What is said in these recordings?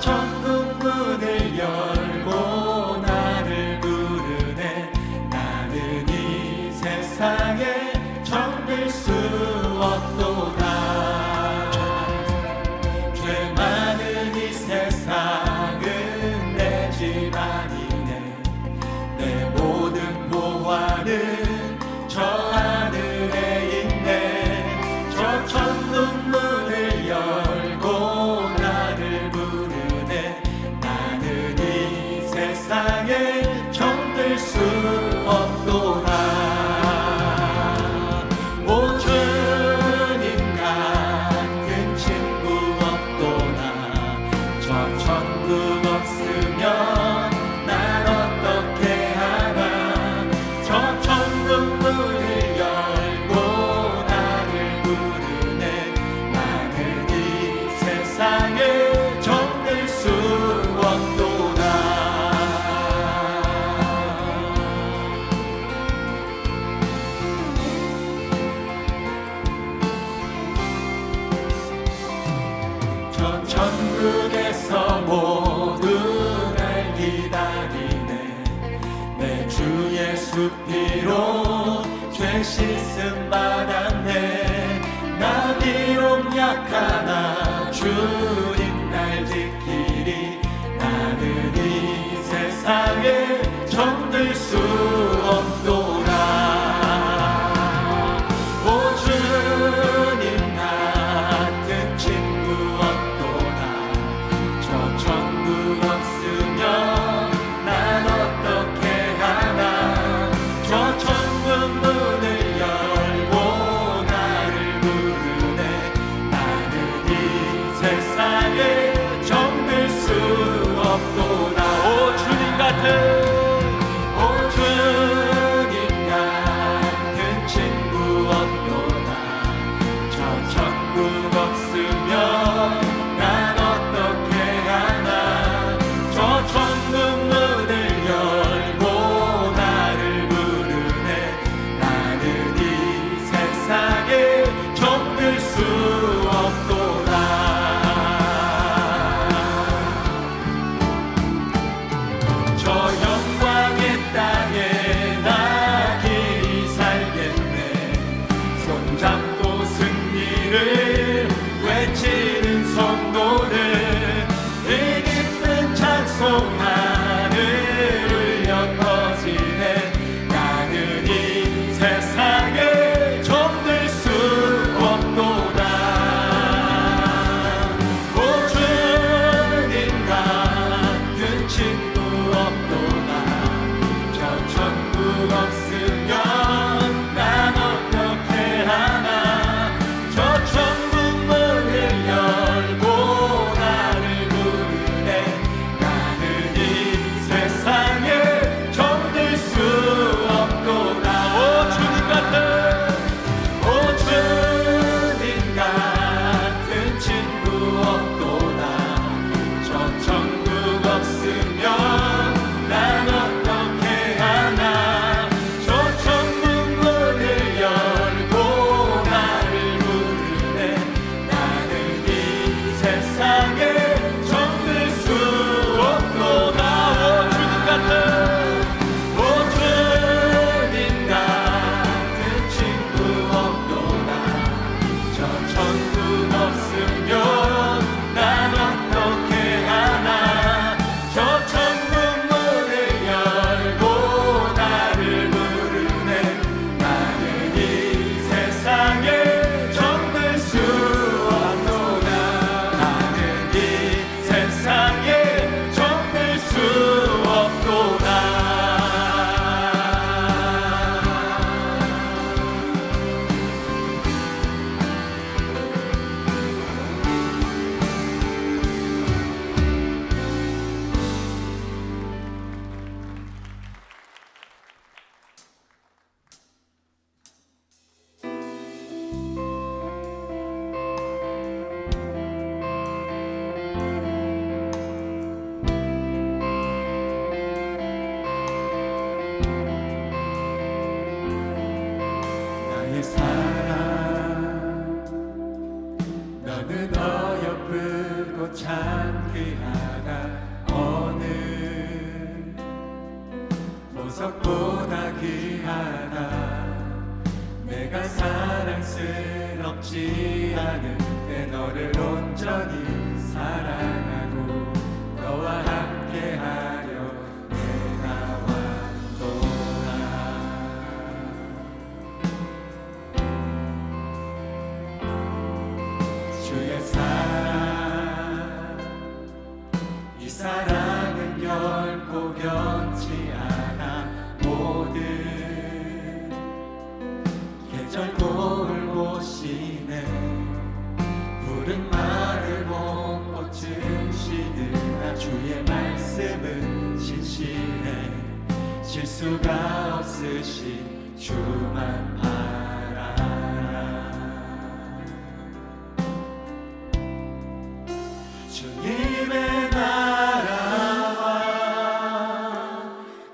천국 문을 열고 나를 부르네. 나는 이 세상에 정들 수 없도다. 죄 많은 이 세상은 내 집안이네. 내 모든 보화는 저 하늘에 있네. 저 천국 문을 열고 나를 부르네. 나는 이 세상에 정들 수 없도다. 오 주님 같은 친구 없도다. 저 천국 없으면 난 어떻게 하나. 저 천국 문을 열고 나를 부르네. 나는 이 세상에 정들 수 없도다. 저 천국에서 모두 날 기다리네. 내 주 예수 피로 죄 씻음 받았네. 나 비록 약하나 주님 날 지키리. 나는 이 세상에 정들 수 없도다. 오 주님 같은 친구 없도다. 저 천국 없으면 난 어떻게 하나. 저 천국 문을 열고 이 사랑은 결코 변치 않아. 모든 계절 돌보시네. 푸른 마를 봄꽃은 시드나 주의 말씀은 진실해. 실수가 없으신 주만 바라라. 주님의 나라와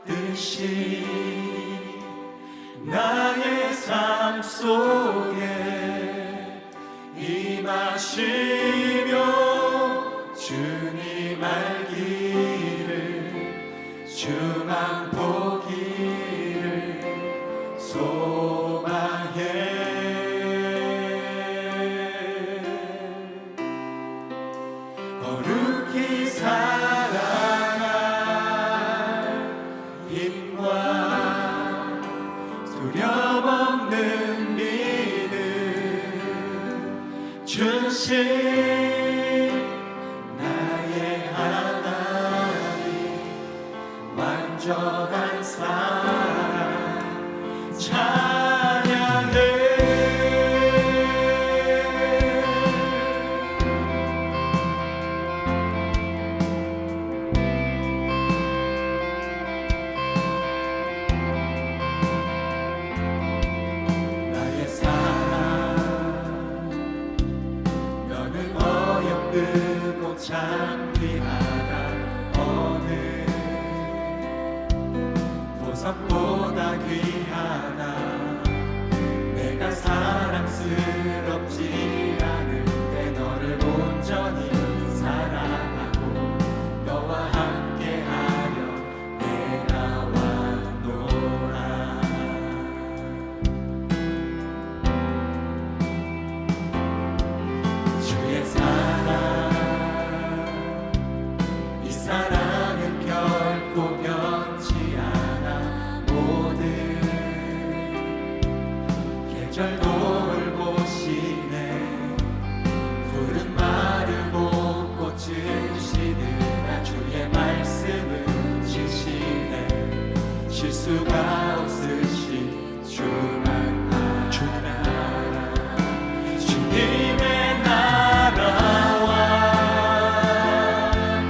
뜻이 나의 삶 속에 임하시며 주님 알기를 주만 보기를 소망해. 거룩히 살아갈 힘과 두려움 없는 믿음 주신 나의 하나님. 완전한 사랑 찬양해. 나의 사랑 너는 어여쁘고 참 귀하다. 어느 보석보다 귀하다. 내가 사랑스럽지 않은데 너를 온전히 사랑하고 너와 함께하려 내가 왔노라. 주의 사랑 이 사랑은 결코 변치 않아. 모든 계절 돌보시네. 푸른 마른 봄꽃은 시드나 주의 말씀은 진실해. 실수가 없으신 주만 바라라. 주님의 나라와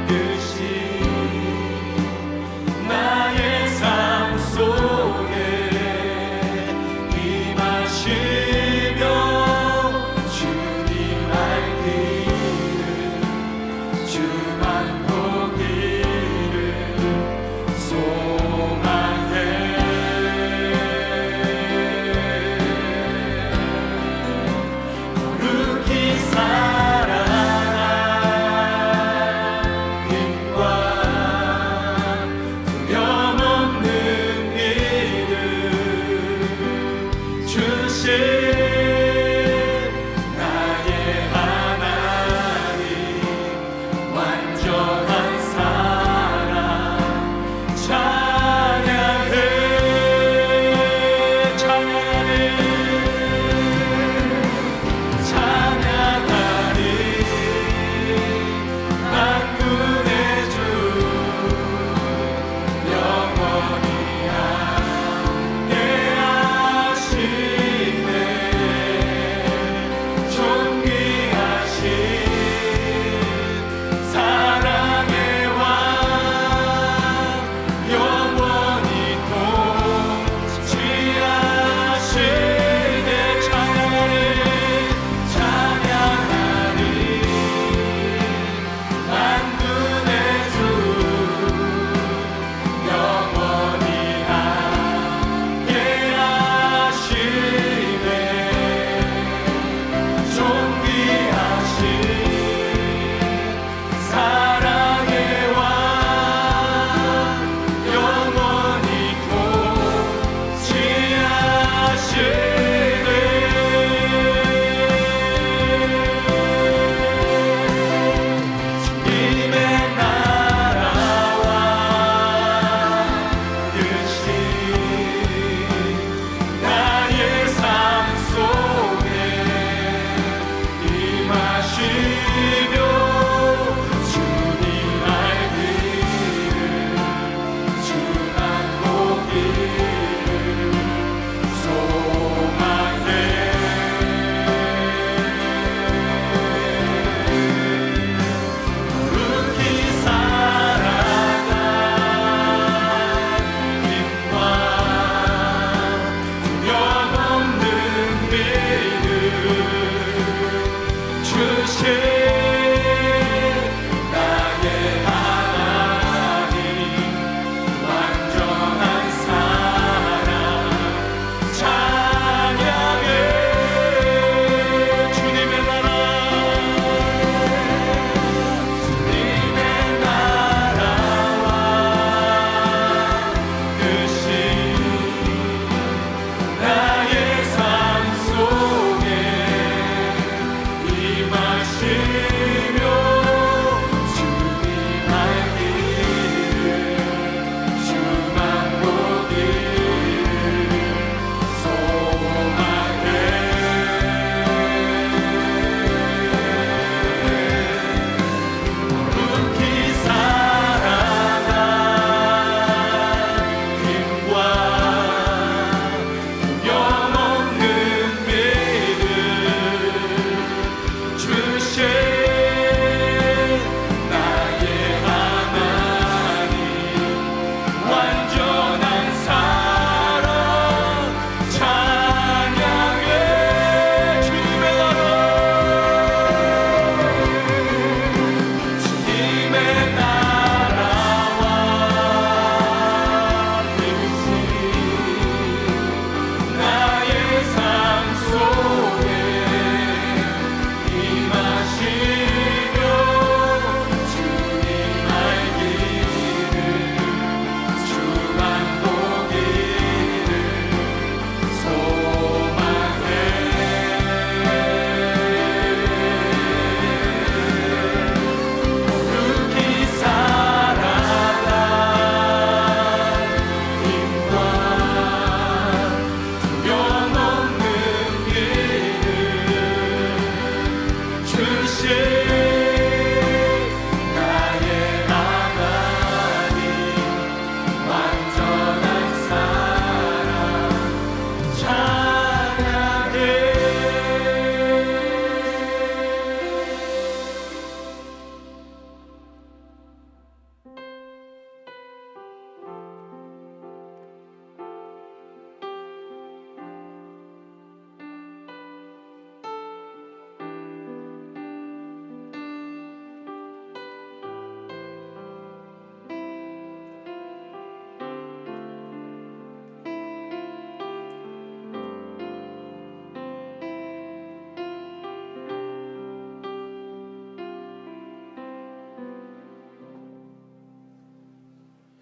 뜻이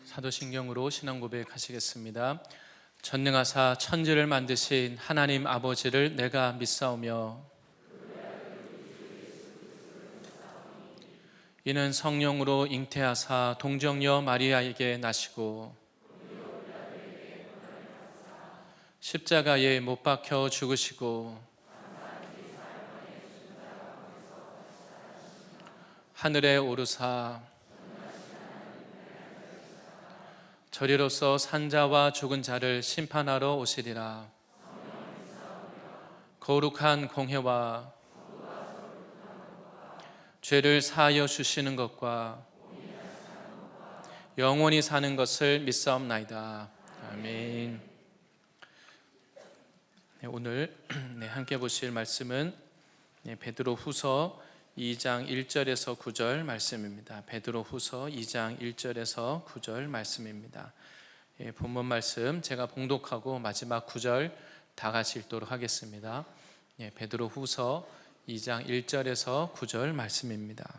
사도신경으로 신앙 고백하시겠습니다. 전능하사 천지를 만드신 하나님 아버지를 내가 믿사오며 이는 성령으로 잉태하사 동정녀 마리아에게 나시고 십자가에 못 박혀 죽으시고 하늘에 오르사 저리로서 산자와 죽은 자를 심판하러 오시리라. 거룩한 공회와 죄를 사하여 주시는 것과 영원히 사는 것을 믿사옵나이다. 아멘. 오늘 함께 보실 말씀은 베드로후서 2장 1절에서 9절 말씀입니다. 베드로후서 2장 1절에서 9절 말씀입니다. 본문 말씀 제가 봉독하고 마지막 9절 다 같이 읽도록 하겠습니다. 베드로후서 2장 1절에서 9절 말씀입니다.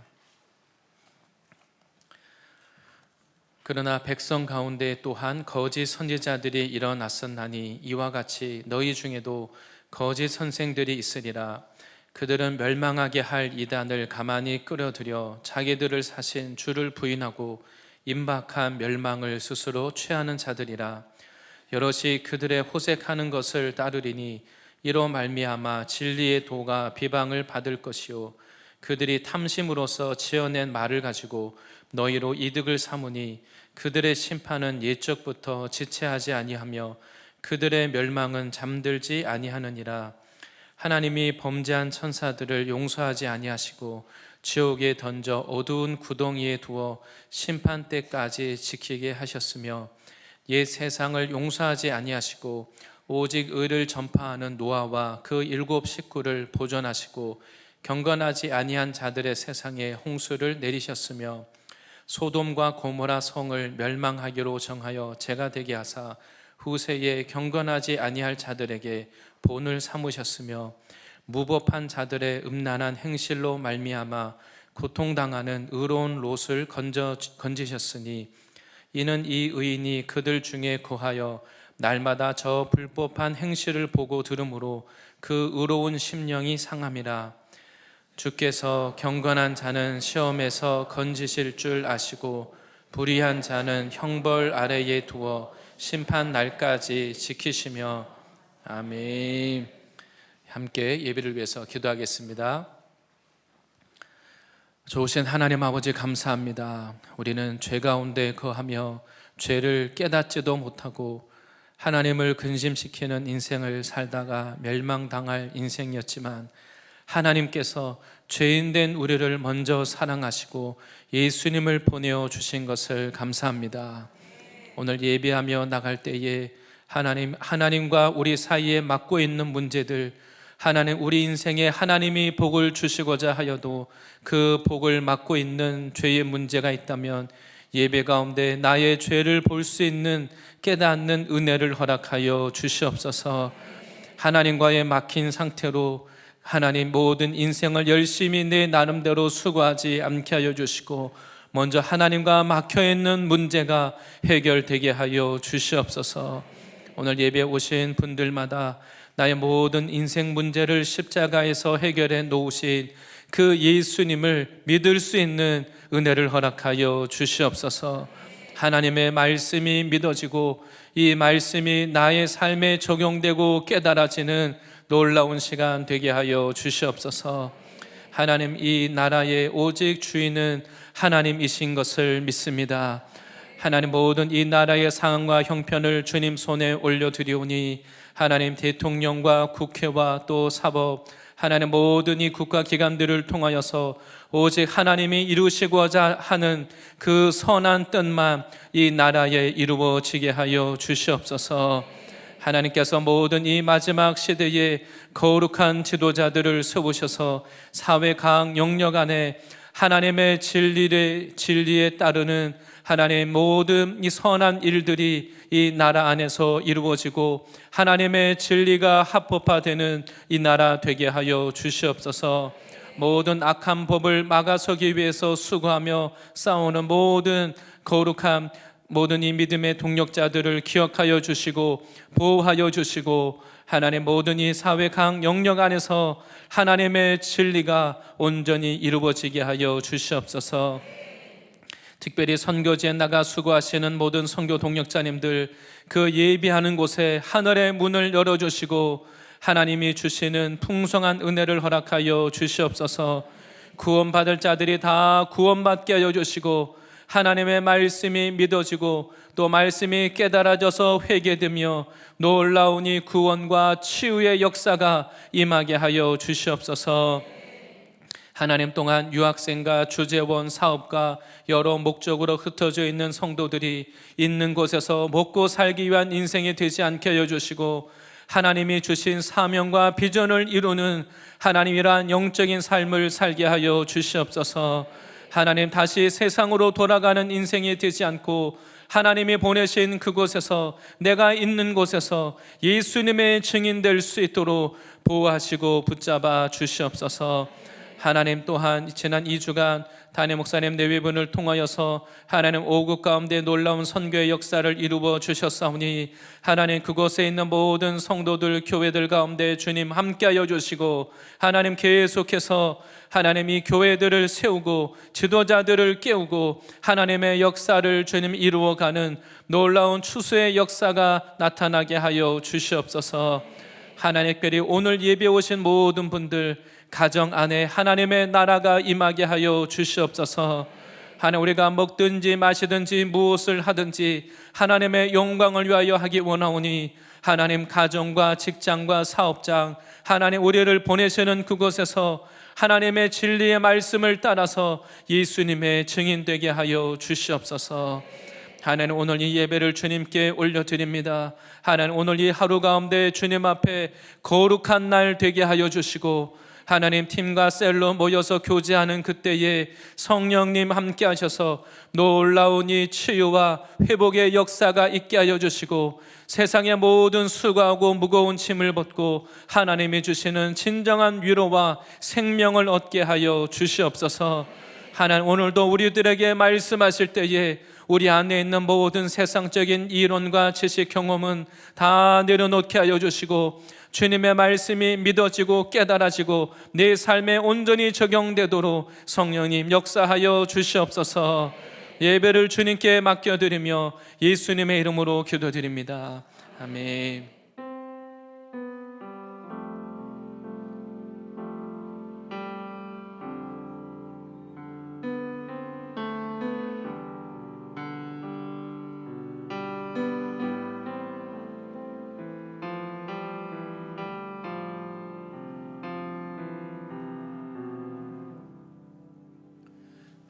그러나 백성 가운데 또한 거짓 선지자들이 일어났었나니 이와 같이 너희 중에도 거짓 선생들이 있으리라. 그들은 멸망하게 할 이단을 가만히 끌어들여 자기들을 사신 주를 부인하고 임박한 멸망을 스스로 취하는 자들이라. 여럿이 그들의 호색하는 것을 따르리니 이로 말미암아 진리의 도가 비방을 받을 것이요 그들이 탐심으로써 지어낸 말을 가지고 너희로 이득을 삼으니 그들의 심판은 옛적부터 지체하지 아니하며 그들의 멸망은 잠들지 아니하느니라. 하나님이 범죄한 천사들을 용서하지 아니하시고 지옥에 던져 어두운 구덩이에 두어 심판 때까지 지키게 하셨으며 옛 세상을 용서하지 아니하시고 오직 의를 전파하는 노아와 그 7 식구를 보존하시고 경건하지 아니한 자들의 세상에 홍수를 내리셨으며 소돔과 고모라 성을 멸망하기로 정하여 죄가 되게 하사 후세에 경건하지 아니할 자들에게 본을 삼으셨으며 무법한 자들의 음란한 행실로 말미암아 고통당하는 의로운 롯을 건지셨으니 이는 이 의인이 그들 중에 거하여 날마다 저 불법한 행실을 보고 들으므로 그 의로운 심령이 상함이라. 주께서 경건한 자는 시험에서 건지실 줄 아시고 불의한 자는 형벌 아래에 두어 심판 날까지 지키시며. 아멘. 함께 예배를 위해서 기도하겠습니다. 좋으신 하나님 아버지 감사합니다. 우리는 죄 가운데 거하며 죄를 깨닫지도 못하고 하나님을 근심시키는 인생을 살다가 멸망당할 인생이었지만 하나님께서 죄인된 우리를 먼저 사랑하시고 예수님을 보내어 주신 것을 감사합니다. 오늘 예배하며 나갈 때에 하나님과 우리 사이에 맡고 있는 문제들, 하나님 우리 인생에 하나님이 복을 주시고자 하여도 그 복을 맡고 있는 죄의 문제가 있다면 예배 가운데 나의 죄를 볼 수 있는 깨닫는 은혜를 허락하여 주시옵소서. 하나님과의 막힌 상태로 하나님 모든 인생을 열심히 내 나름대로 수고하지 않게 하여 주시고 먼저 하나님과 막혀있는 문제가 해결되게 하여 주시옵소서. 오늘 예배에 오신 분들마다 나의 모든 인생 문제를 십자가에서 해결해 놓으신 그 예수님을 믿을 수 있는 은혜를 허락하여 주시옵소서. 하나님의 말씀이 믿어지고 이 말씀이 나의 삶에 적용되고 깨달아지는 놀라운 시간 되게 하여 주시옵소서. 하나님 이 나라의 오직 주인은 하나님이신 것을 믿습니다. 하나님 모든 이 나라의 상황과 형편을 주님 손에 올려드리오니 하나님 대통령과 국회와 또 사법 하나님 모든 이 국가기관들을 통하여서 오직 하나님이 이루시고자 하는 그 선한 뜻만 이 나라에 이루어지게 하여 주시옵소서. 하나님께서 모든 이 마지막 시대에 거룩한 지도자들을 세우셔서 사회 각 영역 안에 하나님의 진리에 따르는 하나님 모든 이 선한 일들이 이 나라 안에서 이루어지고 하나님의 진리가 합법화되는 이 나라 되게 하여 주시옵소서. 모든 악한 법을 막아서기 위해서 수고하며 싸우는 모든 거룩한 모든 이 믿음의 동력자들을 기억하여 주시고 보호하여 주시고 하나님 모든 이 사회 강 영역 안에서 하나님의 진리가 온전히 이루어지게 하여 주시옵소서. 특별히 선교지에 나가 수고하시는 모든 선교 동력자님들, 그 예비하는 곳에 하늘의 문을 열어주시고 하나님이 주시는 풍성한 은혜를 허락하여 주시옵소서. 구원받을 자들이 다 구원받게 하여 주시고 하나님의 말씀이 믿어지고 또 말씀이 깨달아져서 회개되며 놀라운 이 구원과 치유의 역사가 임하게 하여 주시옵소서. 하나님, 동안 유학생과 주재원, 사업가 여러 목적으로 흩어져 있는 성도들이 있는 곳에서 먹고 살기 위한 인생이 되지 않게 하여 주시고 하나님이 주신 사명과 비전을 이루는 하나님이란 영적인 삶을 살게 하여 주시옵소서. 하나님, 다시 세상으로 돌아가는 인생이 되지 않고 하나님이 보내신 그곳에서, 내가 있는 곳에서 예수님의 증인 될 수 있도록 보호하시고 붙잡아 주시옵소서. 하나님, 또한 지난 2주간 담임 목사님 내외분을 통하여서 하나님 오국 가운데 놀라운 선교의 역사를 이루어 주셨사오니 하나님, 그곳에 있는 모든 성도들, 교회들 가운데 주님 함께하여 주시고 하나님 계속해서 하나님 이 교회들을 세우고 지도자들을 깨우고 하나님의 역사를 주님 이루어가는 놀라운 추수의 역사가 나타나게 하여 주시옵소서. 하나님, 특별히 오늘 예배 오신 모든 분들 가정 안에 하나님의 나라가 임하게 하여 주시옵소서. 하나님, 우리가 먹든지 마시든지 무엇을 하든지 하나님의 영광을 위하여 하기 원하오니 하나님, 가정과 직장과 사업장, 하나님 우리를 보내시는 그곳에서 하나님의 진리의 말씀을 따라서 예수님의 증인 되게 하여 주시옵소서. 하나님, 오늘 이 예배를 주님께 올려드립니다. 하나님, 오늘 이 하루 가운데 주님 앞에 거룩한 날 되게 하여 주시고 하나님, 팀과 셀로 모여서 교제하는 그때에 성령님 함께 하셔서 놀라운 이 치유와 회복의 역사가 있게 하여 주시고 세상의 모든 수고하고 무거운 짐을 벗고 하나님이 주시는 진정한 위로와 생명을 얻게 하여 주시옵소서. 하나님, 오늘도 우리들에게 말씀하실 때에 우리 안에 있는 모든 세상적인 이론과 지식, 경험은 다 내려놓게 하여 주시고 주님의 말씀이 믿어지고 깨달아지고 내 삶에 온전히 적용되도록 성령님 역사하여 주시옵소서. 예배를 주님께 맡겨드리며 예수님의 이름으로 기도드립니다. 아멘.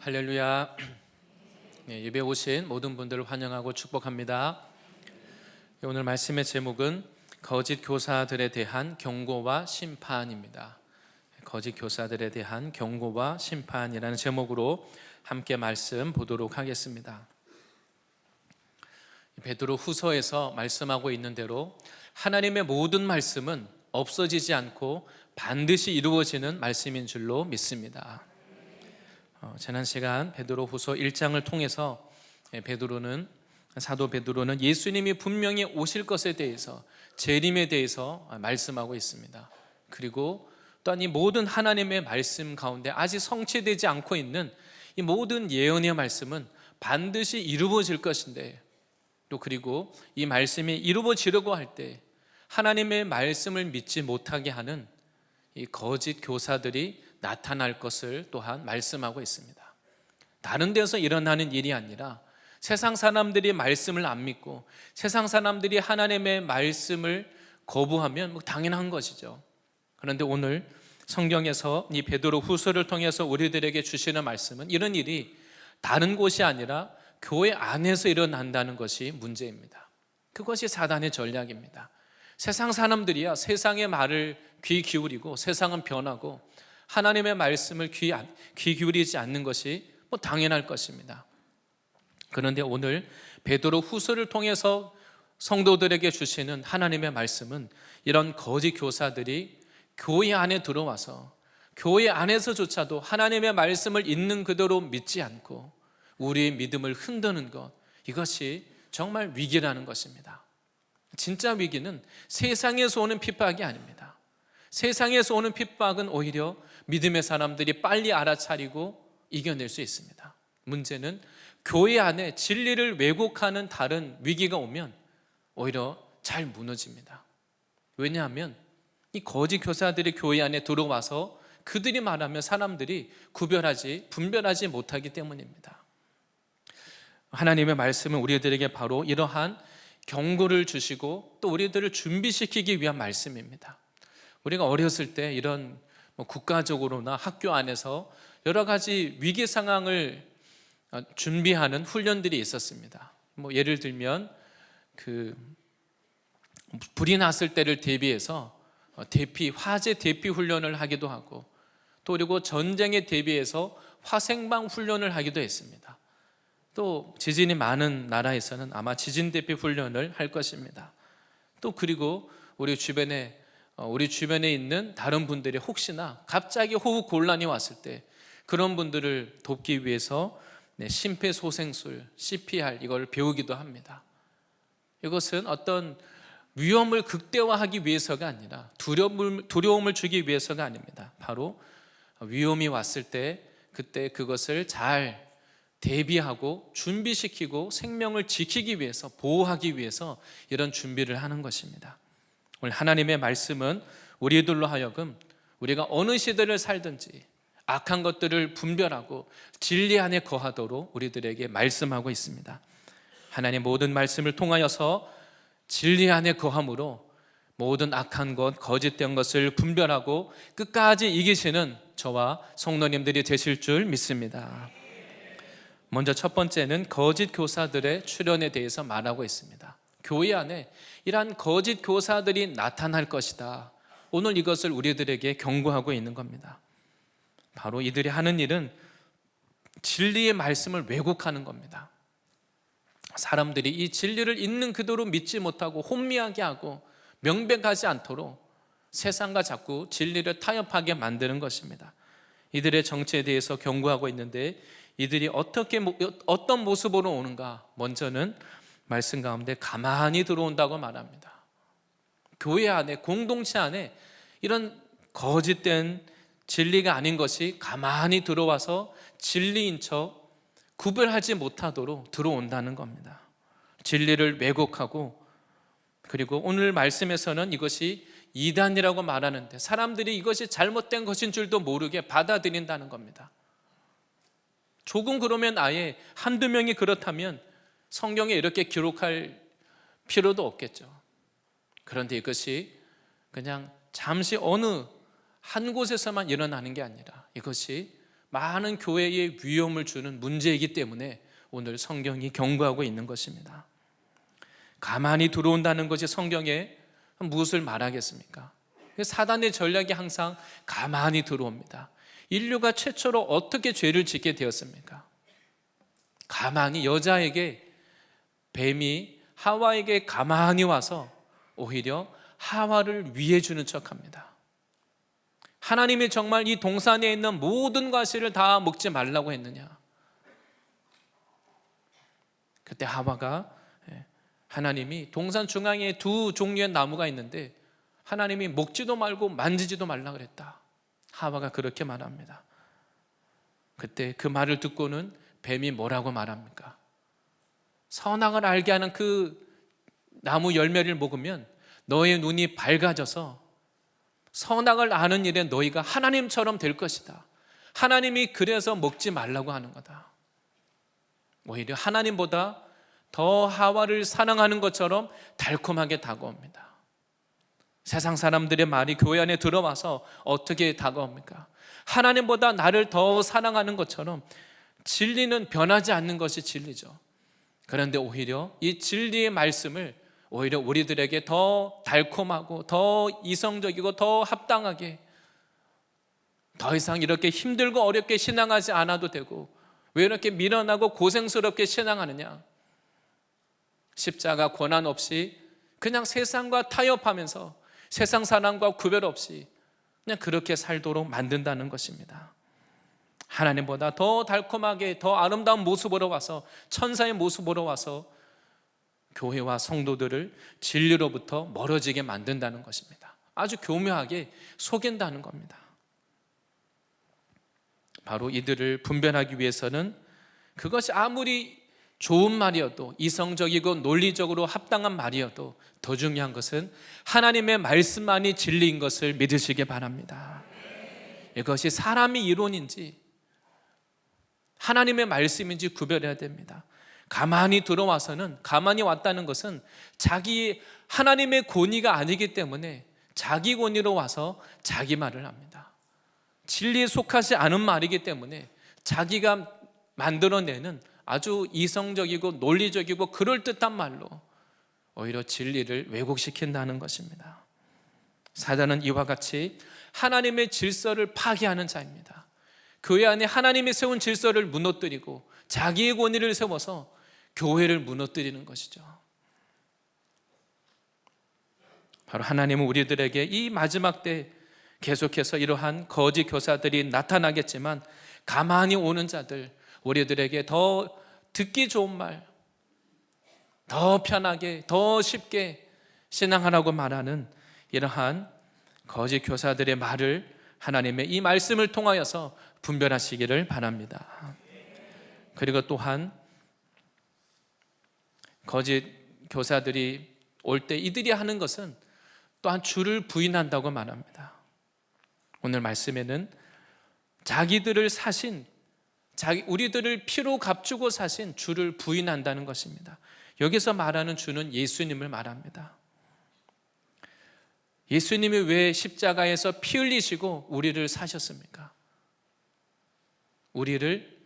할렐루야. 예배 오신 모든 분들을 환영하고 축복합니다. 오늘 말씀의 제목은 거짓 교사들에 대한 경고와 심판입니다. 거짓 교사들에 대한 경고와 심판이라는 제목으로 함께 말씀 보도록 하겠습니다. 베드로 후서에서 말씀하고 있는 대로 하나님의 모든 말씀은 없어지지 않고 반드시 이루어지는 말씀인 줄로 믿습니다. 지난 시간 베드로 후서 1장을 통해서 사도 베드로는 예수님이 분명히 오실 것에 대해서, 재림에 대해서 말씀하고 있습니다. 그리고 또한 이 모든 하나님의 말씀 가운데 아직 성취되지 않고 있는 이 모든 예언의 말씀은 반드시 이루어질 것인데, 또 그리고 이 말씀이 이루어지려고 할 때 하나님의 말씀을 믿지 못하게 하는 이 거짓 교사들이 나타날 것을 또한 말씀하고 있습니다. 다른 데서 일어나는 일이 아니라 세상 사람들이 말씀을 안 믿고 세상 사람들이 하나님의 말씀을 거부하면 당연한 것이죠. 그런데 오늘 성경에서 이 베드로 후서를 통해서 우리들에게 주시는 말씀은 이런 일이 다른 곳이 아니라 교회 안에서 일어난다는 것이 문제입니다. 그것이 사단의 전략입니다. 세상 사람들이야 세상의 말을 귀 기울이고 세상은 변하고 하나님의 말씀을 귀 기울이지 않는 것이 당연할 것입니다. 그런데 오늘 베드로 후서를 통해서 성도들에게 주시는 하나님의 말씀은 이런 거짓 교사들이 교회 안에 들어와서 교회 안에서조차도 하나님의 말씀을 있는 그대로 믿지 않고 우리의 믿음을 흔드는 것, 이것이 정말 위기라는 것입니다. 진짜 위기는 세상에서 오는 핍박이 아닙니다. 세상에서 오는 핍박은 오히려 믿음의 사람들이 빨리 알아차리고 이겨낼 수 있습니다. 문제는 교회 안에 진리를 왜곡하는 다른 위기가 오면 오히려 잘 무너집니다. 왜냐하면 이 거짓 교사들이 교회 안에 들어와서 그들이 말하면 사람들이 분별하지 못하기 때문입니다. 하나님의 말씀은 우리들에게 바로 이러한 경고를 주시고 또 우리들을 준비시키기 위한 말씀입니다. 우리가 어렸을 때 이런 국가적으로나 학교 안에서 여러 가지 위기 상황을 준비하는 훈련들이 있었습니다. 예를 들면 불이 났을 때를 대비해서 화재 대피 훈련을 하기도 하고, 또 그리고 전쟁에 대비해서 화생방 훈련을 하기도 했습니다. 또 지진이 많은 나라에서는 아마 지진 대피 훈련을 할 것입니다. 또 그리고 우리 주변에 있는 다른 분들이 혹시나 갑자기 호흡 곤란이 왔을 때 그런 분들을 돕기 위해서 심폐소생술, CPR 이걸 배우기도 합니다. 이것은 어떤 위험을 극대화하기 위해서가 아니라 두려움을 주기 위해서가 아닙니다. 바로 위험이 왔을 때 그때 그것을 잘 대비하고 준비시키고 생명을 지키기 위해서, 보호하기 위해서 이런 준비를 하는 것입니다. 오늘 하나님의 말씀은 우리들로 하여금 우리가 어느 시대를 살든지 악한 것들을 분별하고 진리 안에 거하도록 우리들에게 말씀하고 있습니다. 하나님 모든 말씀을 통하여서 진리 안에 거함으로 모든 악한 것, 거짓된 것을 분별하고 끝까지 이기시는 저와 성도님들이 되실 줄 믿습니다. 먼저 첫 번째는 거짓 교사들의 출현에 대해서 말하고 있습니다. 교회 안에 이러한 거짓 교사들이 나타날 것이다. 오늘 이것을 우리들에게 경고하고 있는 겁니다. 바로 이들이 하는 일은 진리의 말씀을 왜곡하는 겁니다. 사람들이 이 진리를 있는 그대로 믿지 못하고 혼미하게 하고 명백하지 않도록 세상과 자꾸 진리를 타협하게 만드는 것입니다. 이들의 정체에 대해서 경고하고 있는데 이들이 어떤 모습으로 오는가? 먼저는 말씀 가운데 가만히 들어온다고 말합니다. 교회 안에, 공동체 안에 이런 거짓된 진리가 아닌 것이 가만히 들어와서 진리인 척 구별하지 못하도록 들어온다는 겁니다. 진리를 왜곡하고, 그리고 오늘 말씀에서는 이것이 이단이라고 말하는데 사람들이 이것이 잘못된 것인 줄도 모르게 받아들인다는 겁니다. 조금 그러면 아예 한두 명이 그렇다면 성경에 이렇게 기록할 필요도 없겠죠. 그런데 이것이 그냥 잠시 어느 한 곳에서만 일어나는 게 아니라 이것이 많은 교회에 위험을 주는 문제이기 때문에 오늘 성경이 경고하고 있는 것입니다. 가만히 들어온다는 것이 성경에 무엇을 말하겠습니까? 사단의 전략이 항상 가만히 들어옵니다. 인류가 최초로 어떻게 죄를 짓게 되었습니까? 가만히, 여자에게 뱀이 하와에게 가만히 와서 오히려 하와를 위해 주는 척합니다. 하나님이 정말 이 동산에 있는 모든 과실을 다 먹지 말라고 했느냐? 그때 하와가, 하나님이 동산 중앙에 두 종류의 나무가 있는데 하나님이 먹지도 말고 만지지도 말라 그랬다. 하와가 그렇게 말합니다. 그때 그 말을 듣고는 뱀이 뭐라고 말합니까? 선악을 알게 하는 그 나무 열매를 먹으면 너의 눈이 밝아져서 선악을 아는 일에 너희가 하나님처럼 될 것이다. 하나님이 그래서 먹지 말라고 하는 거다. 오히려 하나님보다 더 하와를 사랑하는 것처럼 달콤하게 다가옵니다. 세상 사람들의 말이 교회 안에 들어와서 어떻게 다가옵니까? 하나님보다 나를 더 사랑하는 것처럼 진리는 변하지 않는 것이 진리죠. 그런데 오히려 이 진리의 말씀을 오히려 우리들에게 더 달콤하고 더 이성적이고 더 합당하게, 더 이상 이렇게 힘들고 어렵게 신앙하지 않아도 되고 왜 이렇게 미련하고 고생스럽게 신앙하느냐? 십자가 고난 없이 그냥 세상과 타협하면서 세상 사람과 구별 없이 그냥 그렇게 살도록 만든다는 것입니다. 하나님보다 더 달콤하게 더 아름다운 모습으로 와서, 천사의 모습으로 와서 교회와 성도들을 진리로부터 멀어지게 만든다는 것입니다. 아주 교묘하게 속인다는 겁니다. 바로 이들을 분별하기 위해서는 그것이 아무리 좋은 말이어도, 이성적이고 논리적으로 합당한 말이어도 더 중요한 것은 하나님의 말씀만이 진리인 것을 믿으시기 바랍니다. 이것이 사람의 이론인지 하나님의 말씀인지 구별해야 됩니다. 가만히 들어와서는, 가만히 왔다는 것은 자기 하나님의 권위가 아니기 때문에 자기 권위로 와서 자기 말을 합니다. 진리에 속하지 않은 말이기 때문에 자기가 만들어내는 아주 이성적이고 논리적이고 그럴듯한 말로 오히려 진리를 왜곡시킨다는 것입니다. 사단은 이와 같이 하나님의 질서를 파괴하는 자입니다. 교회 안에 하나님이 세운 질서를 무너뜨리고 자기의 권위를 세워서 교회를 무너뜨리는 것이죠. 바로 하나님은 우리들에게 이 마지막 때 계속해서 이러한 거짓 교사들이 나타나겠지만, 가만히 오는 자들, 우리들에게 더 듣기 좋은 말, 더 편하게, 더 쉽게 신앙하라고 말하는 이러한 거짓 교사들의 말을 하나님의 이 말씀을 통하여서 분별하시기를 바랍니다. 그리고 또한 거짓 교사들이 올 때 이들이 하는 것은 또한 주를 부인한다고 말합니다. 오늘 말씀에는 자기들을 사신, 우리들을 피로 값주고 사신 주를 부인한다는 것입니다. 여기서 말하는 주는 예수님을 말합니다. 예수님이 왜 십자가에서 피 흘리시고 우리를 사셨습니까? 우리를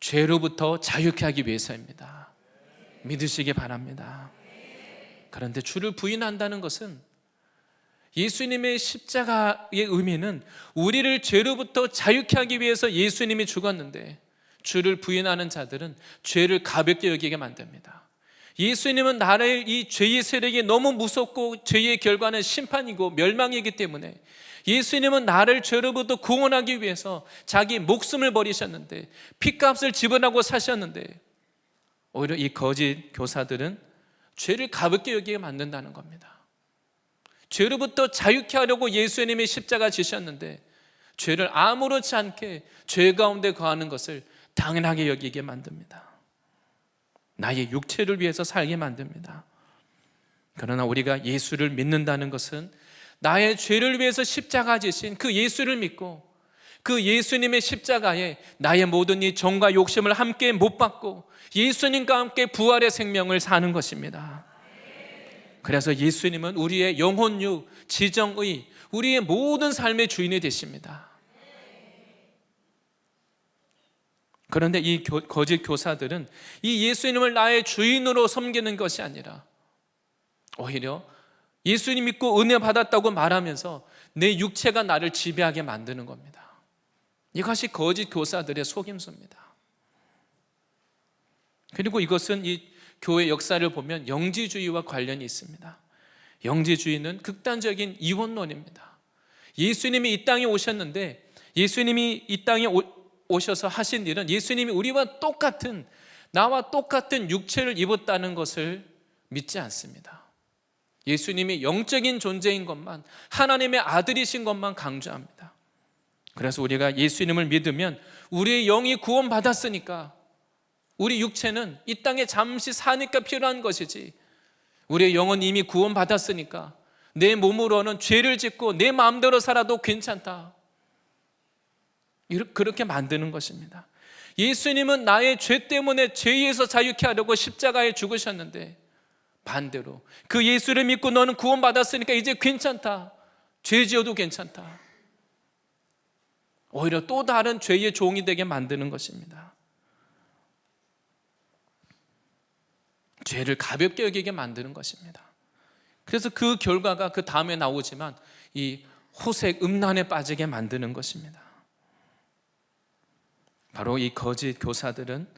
죄로부터 자유케 하기 위해서입니다. 믿으시기 바랍니다. 그런데 주를 부인한다는 것은, 예수님의 십자가의 의미는 우리를 죄로부터 자유케 하기 위해서 예수님이 죽었는데, 주를 부인하는 자들은 죄를 가볍게 여기게 만듭니다. 예수님은 나를 이 죄의 세력이 너무 무섭고 죄의 결과는 심판이고 멸망이기 때문에 예수님은 나를 죄로부터 구원하기 위해서 자기 목숨을 버리셨는데, 핏값을 지불하고 사셨는데, 오히려 이 거짓 교사들은 죄를 가볍게 여기게 만든다는 겁니다. 죄로부터 자유케 하려고 예수님이 십자가 지셨는데 죄를 아무렇지 않게 죄 가운데 거하는 것을 당연하게 여기게 만듭니다. 나의 육체를 위해서 살게 만듭니다. 그러나 우리가 예수를 믿는다는 것은 나의 죄를 위해서 십자가 지신 그 예수를 믿고, 그 예수님의 십자가에 나의 모든 이 정과 욕심을 함께 못 받고 예수님과 함께 부활의 생명을 사는 것입니다. 그래서 예수님은 우리의 영혼육, 지정의, 우리의 모든 삶의 주인이 되십니다. 그런데 이 거짓 교사들은 이 예수님을 나의 주인으로 섬기는 것이 아니라 오히려 예수님 믿고 은혜 받았다고 말하면서 내 육체가 나를 지배하게 만드는 겁니다. 이것이 거짓 교사들의 속임수입니다. 그리고 이것은 이 교회 역사를 보면 영지주의와 관련이 있습니다. 영지주의는 극단적인 이원론입니다. 예수님이 이 땅에 오셨는데, 예수님이 이 땅에 오셔서 하신 일은 예수님이 우리와 똑같은, 나와 똑같은 육체를 입었다는 것을 믿지 않습니다. 예수님이 영적인 존재인 것만, 하나님의 아들이신 것만 강조합니다. 그래서 우리가 예수님을 믿으면 우리의 영이 구원받았으니까 우리 육체는 이 땅에 잠시 사니까 필요한 것이지, 우리의 영은 이미 구원받았으니까 내 몸으로는 죄를 짓고 내 마음대로 살아도 괜찮다, 그렇게 만드는 것입니다. 예수님은 나의 죄 때문에 죄에서 자유케 하려고 십자가에 죽으셨는데, 반대로 그 예수를 믿고 너는 구원받았으니까 이제 괜찮다, 죄 지어도 괜찮다, 오히려 또 다른 죄의 종이 되게 만드는 것입니다. 죄를 가볍게 여기게 만드는 것입니다. 그래서 그 결과가 그 다음에 나오지만 이 호색 음란에 빠지게 만드는 것입니다. 바로 이 거짓 교사들은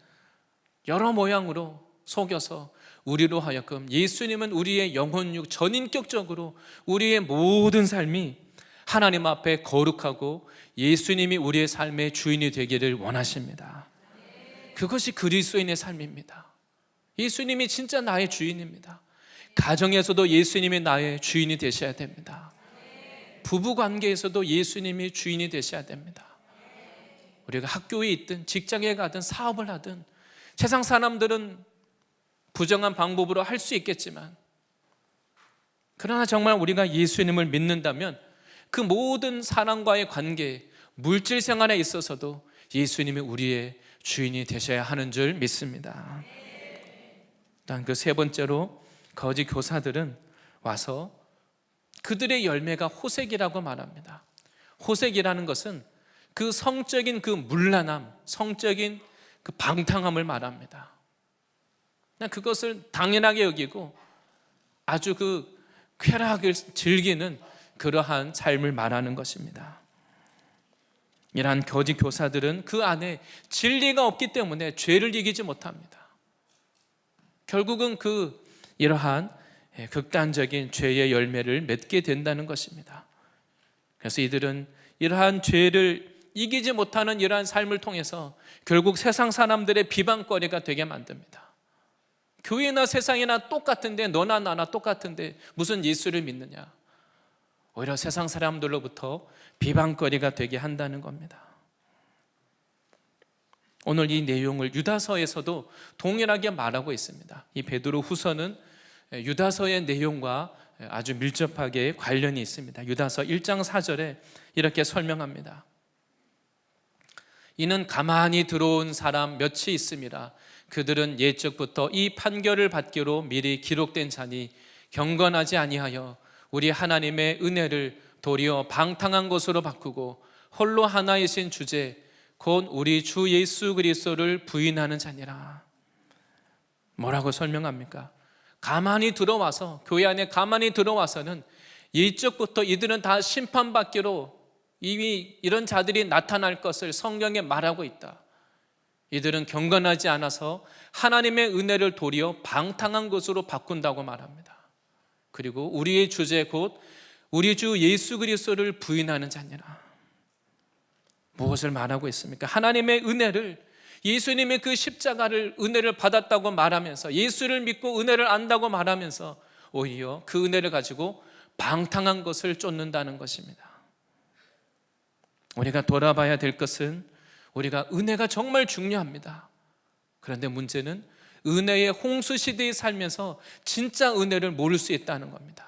여러 모양으로 속여서 우리로 하여금 예수님은 우리의 영혼육, 전인격적으로 우리의 모든 삶이 하나님 앞에 거룩하고 예수님이 우리의 삶의 주인이 되기를 원하십니다. 그것이 그리스도인의 삶입니다. 예수님이 진짜 나의 주인입니다. 가정에서도 예수님이 나의 주인이 되셔야 됩니다. 부부 관계에서도 예수님이 주인이 되셔야 됩니다. 우리가 학교에 있든 직장에 가든 사업을 하든 세상 사람들은 부정한 방법으로 할 수 있겠지만, 그러나 정말 우리가 예수님을 믿는다면 그 모든 사람과의 관계, 물질 생활에 있어서도 예수님이 우리의 주인이 되셔야 하는 줄 믿습니다. 일단 그 세 번째로, 거짓 교사들은 와서 그들의 열매가 호색이라고 말합니다. 호색이라는 것은 그 성적인 그 문란함, 성적인 그 방탕함을 말합니다. 그냥 그것을 당연하게 여기고 아주 그 쾌락을 즐기는 그러한 삶을 말하는 것입니다. 이러한 거짓 교사들은 그 안에 진리가 없기 때문에 죄를 이기지 못합니다. 결국은 이러한 극단적인 죄의 열매를 맺게 된다는 것입니다. 그래서 이들은 이러한 죄를 이기지 못하는 이러한 삶을 통해서 결국 세상 사람들의 비방거리가 되게 만듭니다. 교회나 세상이나 똑같은데, 너나 나나 똑같은데 무슨 예수를 믿느냐? 오히려 세상 사람들로부터 비방거리가 되게 한다는 겁니다. 오늘 이 내용을 유다서에서도 동일하게 말하고 있습니다. 이 베드로 후서는 유다서의 내용과 아주 밀접하게 관련이 있습니다. 유다서 1장 4절에 이렇게 설명합니다. 이는 가만히 들어온 사람 몇이 있음이라. 그들은 옛적부터 이 판결을 받기로 미리 기록된 자니 경건하지 아니하여 우리 하나님의 은혜를 도리어 방탕한 것으로 바꾸고 홀로 하나이신 주제 곧 우리 주 예수 그리스도를 부인하는 자니라. 뭐라고 설명합니까? 가만히 들어와서, 교회 안에 가만히 들어와서는 옛적부터 이들은 다 심판받기로 이미 이런 자들이 나타날 것을 성경에 말하고 있다. 이들은 경건하지 않아서 하나님의 은혜를 도리어 방탕한 것으로 바꾼다고 말합니다. 그리고 우리의 주제 곧 우리 주 예수 그리스도를 부인하는 자니라. 무엇을 말하고 있습니까? 하나님의 은혜를, 예수님의 그 십자가를 은혜를 받았다고 말하면서, 예수를 믿고 은혜를 안다고 말하면서 오히려 그 은혜를 가지고 방탕한 것을 쫓는다는 것입니다. 우리가 돌아봐야 될 것은 우리가 은혜가 정말 중요합니다. 그런데 문제는 은혜의 홍수 시대에 살면서 진짜 은혜를 모를 수 있다는 겁니다.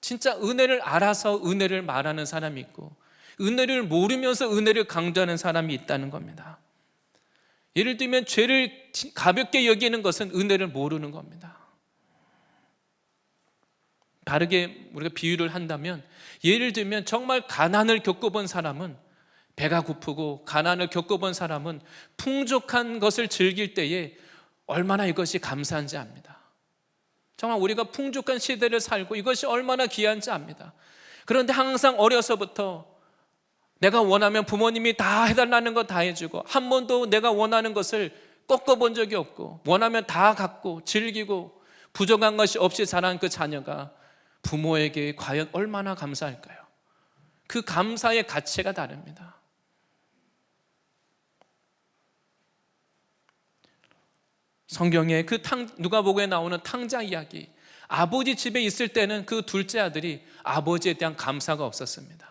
진짜 은혜를 알아서 은혜를 말하는 사람이 있고, 은혜를 모르면서 은혜를 강조하는 사람이 있다는 겁니다. 예를 들면 죄를 가볍게 여기는 것은 은혜를 모르는 겁니다. 다르게 우리가 비유를 한다면, 예를 들면 정말 가난을 겪어본 사람은, 배가 고프고 가난을 겪어본 사람은 풍족한 것을 즐길 때에 얼마나 이것이 감사한지 압니다. 정말 우리가 풍족한 시대를 살고 이것이 얼마나 귀한지 압니다. 그런데 항상 어려서부터 내가 원하면 부모님이 다 해달라는 거 다 해주고, 한 번도 내가 원하는 것을 꺾어본 적이 없고, 원하면 다 갖고 즐기고 부족한 것이 없이 자란 그 자녀가 부모에게 과연 얼마나 감사할까요? 그 감사의 가치가 다릅니다. 성경에 그 누가복음에 나오는 탕자 이야기, 아버지 집에 있을 때는 그 둘째 아들이 아버지에 대한 감사가 없었습니다.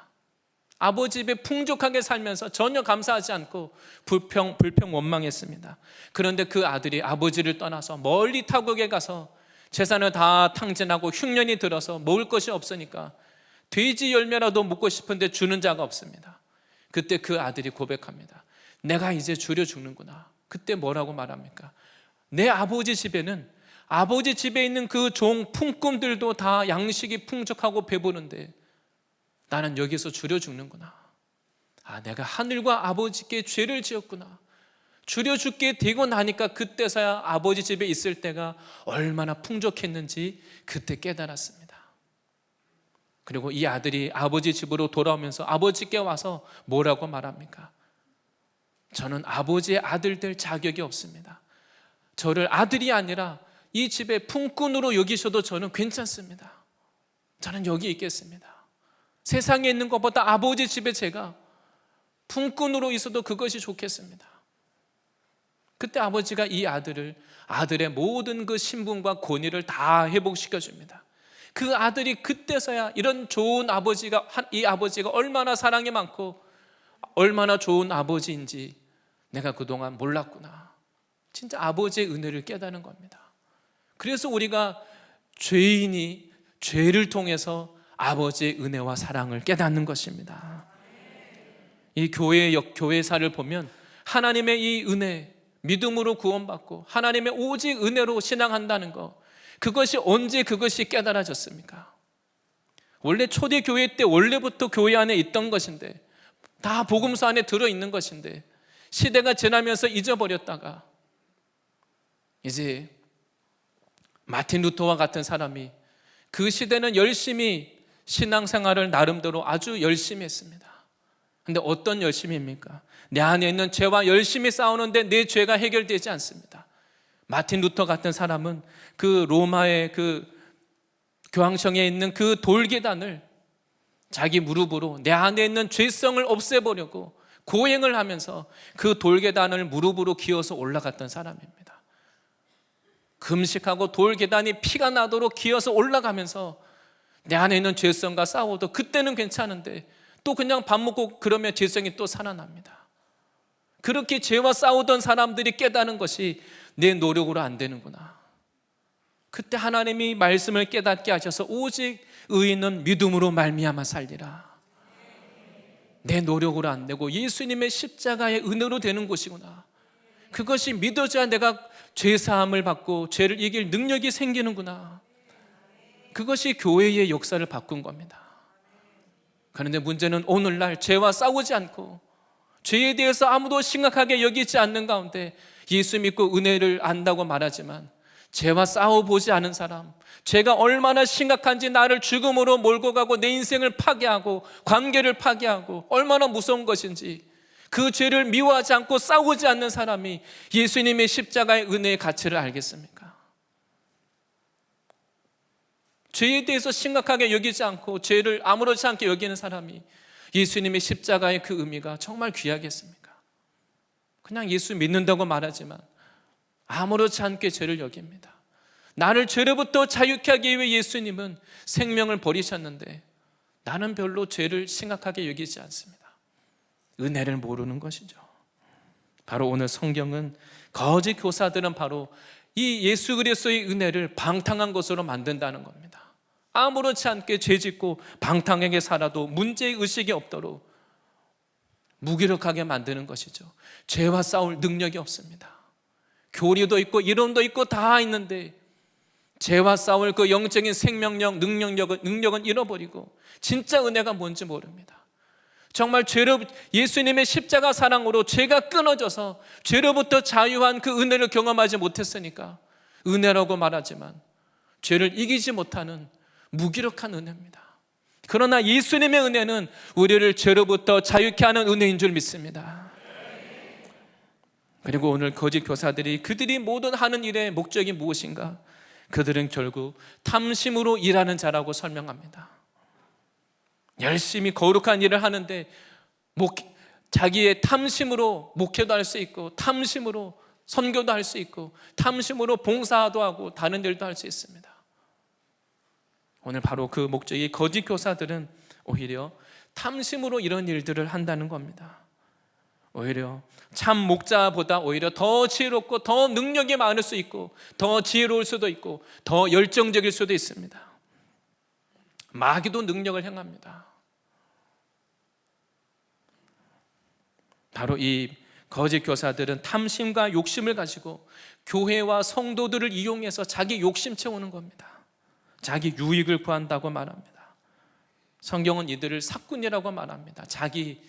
아버지 집에 풍족하게 살면서 전혀 감사하지 않고 불평 원망했습니다. 그런데 그 아들이 아버지를 떠나서 멀리 타국에 가서 재산을 다 탕진하고 흉년이 들어서 먹을 것이 없으니까 돼지 열매라도 먹고 싶은데 주는 자가 없습니다. 그때 그 아들이 고백합니다. 내가 이제 줄여 죽는구나. 그때 뭐라고 말합니까? 내 아버지 집에는, 아버지 집에 있는 그 종 품꾼들도 다 양식이 풍족하고 배부른데 나는 여기서 줄여 죽는구나. 내가 하늘과 아버지께 죄를 지었구나. 줄여 죽게 되고 나니까 그때서야 아버지 집에 있을 때가 얼마나 풍족했는지 그때 깨달았습니다. 그리고 이 아들이 아버지 집으로 돌아오면서 아버지께 와서 뭐라고 말합니까? 저는 아버지의 아들 될 자격이 없습니다. 저를 아들이 아니라 이 집의 품꾼으로 여기셔도 저는 괜찮습니다. 저는 여기 있겠습니다. 세상에 있는 것보다 아버지 집에 제가 품꾼으로 있어도 그것이 좋겠습니다. 그때 아버지가 이 아들의 모든 그 신분과 권위를 다 회복시켜 줍니다. 그 아들이 그때서야 이런 좋은 아버지가, 이 아버지가 얼마나 사랑이 많고 얼마나 좋은 아버지인지 내가 그동안 몰랐구나. 진짜 아버지의 은혜를 깨닫는 겁니다. 그래서 우리가 죄인이 죄를 통해서 아버지의 은혜와 사랑을 깨닫는 것입니다. 이 교회사를 보면 하나님의 이 은혜, 믿음으로 구원받고 하나님의 오직 은혜로 신앙한다는 것, 그것이 언제 그것이 깨달아졌습니까? 원래 초대교회 때 원래부터 교회 안에 있던 것인데, 다 복음서 안에 들어있는 것인데 시대가 지나면서 잊어버렸다가 이제 마틴 루터와 같은 사람이 그 시대는 열심히 신앙생활을 나름대로 아주 열심히 했습니다. 근데 어떤 열심입니까? 내 안에 있는 죄와 열심히 싸우는데 내 죄가 해결되지 않습니다. 마틴 루터 같은 사람은 그 로마의 그 교황청에 있는 그 돌계단을 자기 무릎으로 내 안에 있는 죄성을 없애보려고 고행을 하면서 그 돌계단을 무릎으로 기어서 올라갔던 사람입니다. 금식하고 돌계단이 피가 나도록 기어서 올라가면서 내 안에 있는 죄성과 싸워도 그때는 괜찮은데 또 그냥 밥 먹고 그러면 죄성이 또 살아납니다. 그렇게 죄와 싸우던 사람들이 깨닫는 것이 내 노력으로 안 되는구나. 그때 하나님이 말씀을 깨닫게 하셔서 오직 의인은 믿음으로 말미암아 살리라. 내 노력으로 안 되고 예수님의 십자가의 은혜로 되는 것이구나. 그것이 믿어져야 내가 죄사함을 받고 죄를 이길 능력이 생기는구나. 그것이 교회의 역사를 바꾼 겁니다. 그런데 문제는 오늘날 죄와 싸우지 않고 죄에 대해서 아무도 심각하게 여기지 않는 가운데 예수 믿고 은혜를 안다고 말하지만 죄와 싸워보지 않은 사람, 죄가 얼마나 심각한지 나를 죽음으로 몰고 가고 내 인생을 파괴하고 관계를 파괴하고 얼마나 무서운 것인지 그 죄를 미워하지 않고 싸우지 않는 사람이 예수님의 십자가의 은혜의 가치를 알겠습니까? 죄에 대해서 심각하게 여기지 않고 죄를 아무렇지 않게 여기는 사람이 예수님의 십자가의 그 의미가 정말 귀하겠습니까? 그냥 예수 믿는다고 말하지만 아무렇지 않게 죄를 여깁니다. 나를 죄로부터 자유케 하기 위해 예수님은 생명을 버리셨는데 나는 별로 죄를 심각하게 여기지 않습니다. 은혜를 모르는 것이죠. 바로 오늘 성경은 거짓 교사들은 바로 이 예수 그리스도의 은혜를 방탕한 것으로 만든다는 겁니다. 아무렇지 않게 죄짓고 방탕하게 살아도 문제의식이 없도록 무기력하게 만드는 것이죠. 죄와 싸울 능력이 없습니다. 교리도 있고 이론도 있고 다 있는데 죄와 싸울 그 영적인 생명력, 능력은 잃어버리고 진짜 은혜가 뭔지 모릅니다. 정말 예수님의 십자가 사랑으로 죄가 끊어져서 죄로부터 자유한 그 은혜를 경험하지 못했으니까 은혜라고 말하지만 죄를 이기지 못하는 무기력한 은혜입니다. 그러나 예수님의 은혜는 우리를 죄로부터 자유케 하는 은혜인 줄 믿습니다. 그리고 오늘 거짓 교사들이 그들이 모든 하는 일의 목적이 무엇인가? 그들은 결국 탐심으로 일하는 자라고 설명합니다. 열심히 거룩한 일을 하는데 자기의 탐심으로 목회도 할 수 있고 탐심으로 선교도 할 수 있고 탐심으로 봉사도 하고 다른 일도 할 수 있습니다. 오늘 바로 그 목적이 거짓 교사들은 오히려 탐심으로 이런 일들을 한다는 겁니다. 오히려 참 목자보다 오히려 더 지혜롭고 더 능력이 많을 수 있고 더 지혜로울 수도 있고 더 열정적일 수도 있습니다. 마귀도 능력을 행합니다. 바로 이 거짓 교사들은 탐심과 욕심을 가지고 교회와 성도들을 이용해서 자기 욕심 채우는 겁니다. 자기 유익을 구한다고 말합니다. 성경은 이들을 사꾼이라고 말합니다. 자기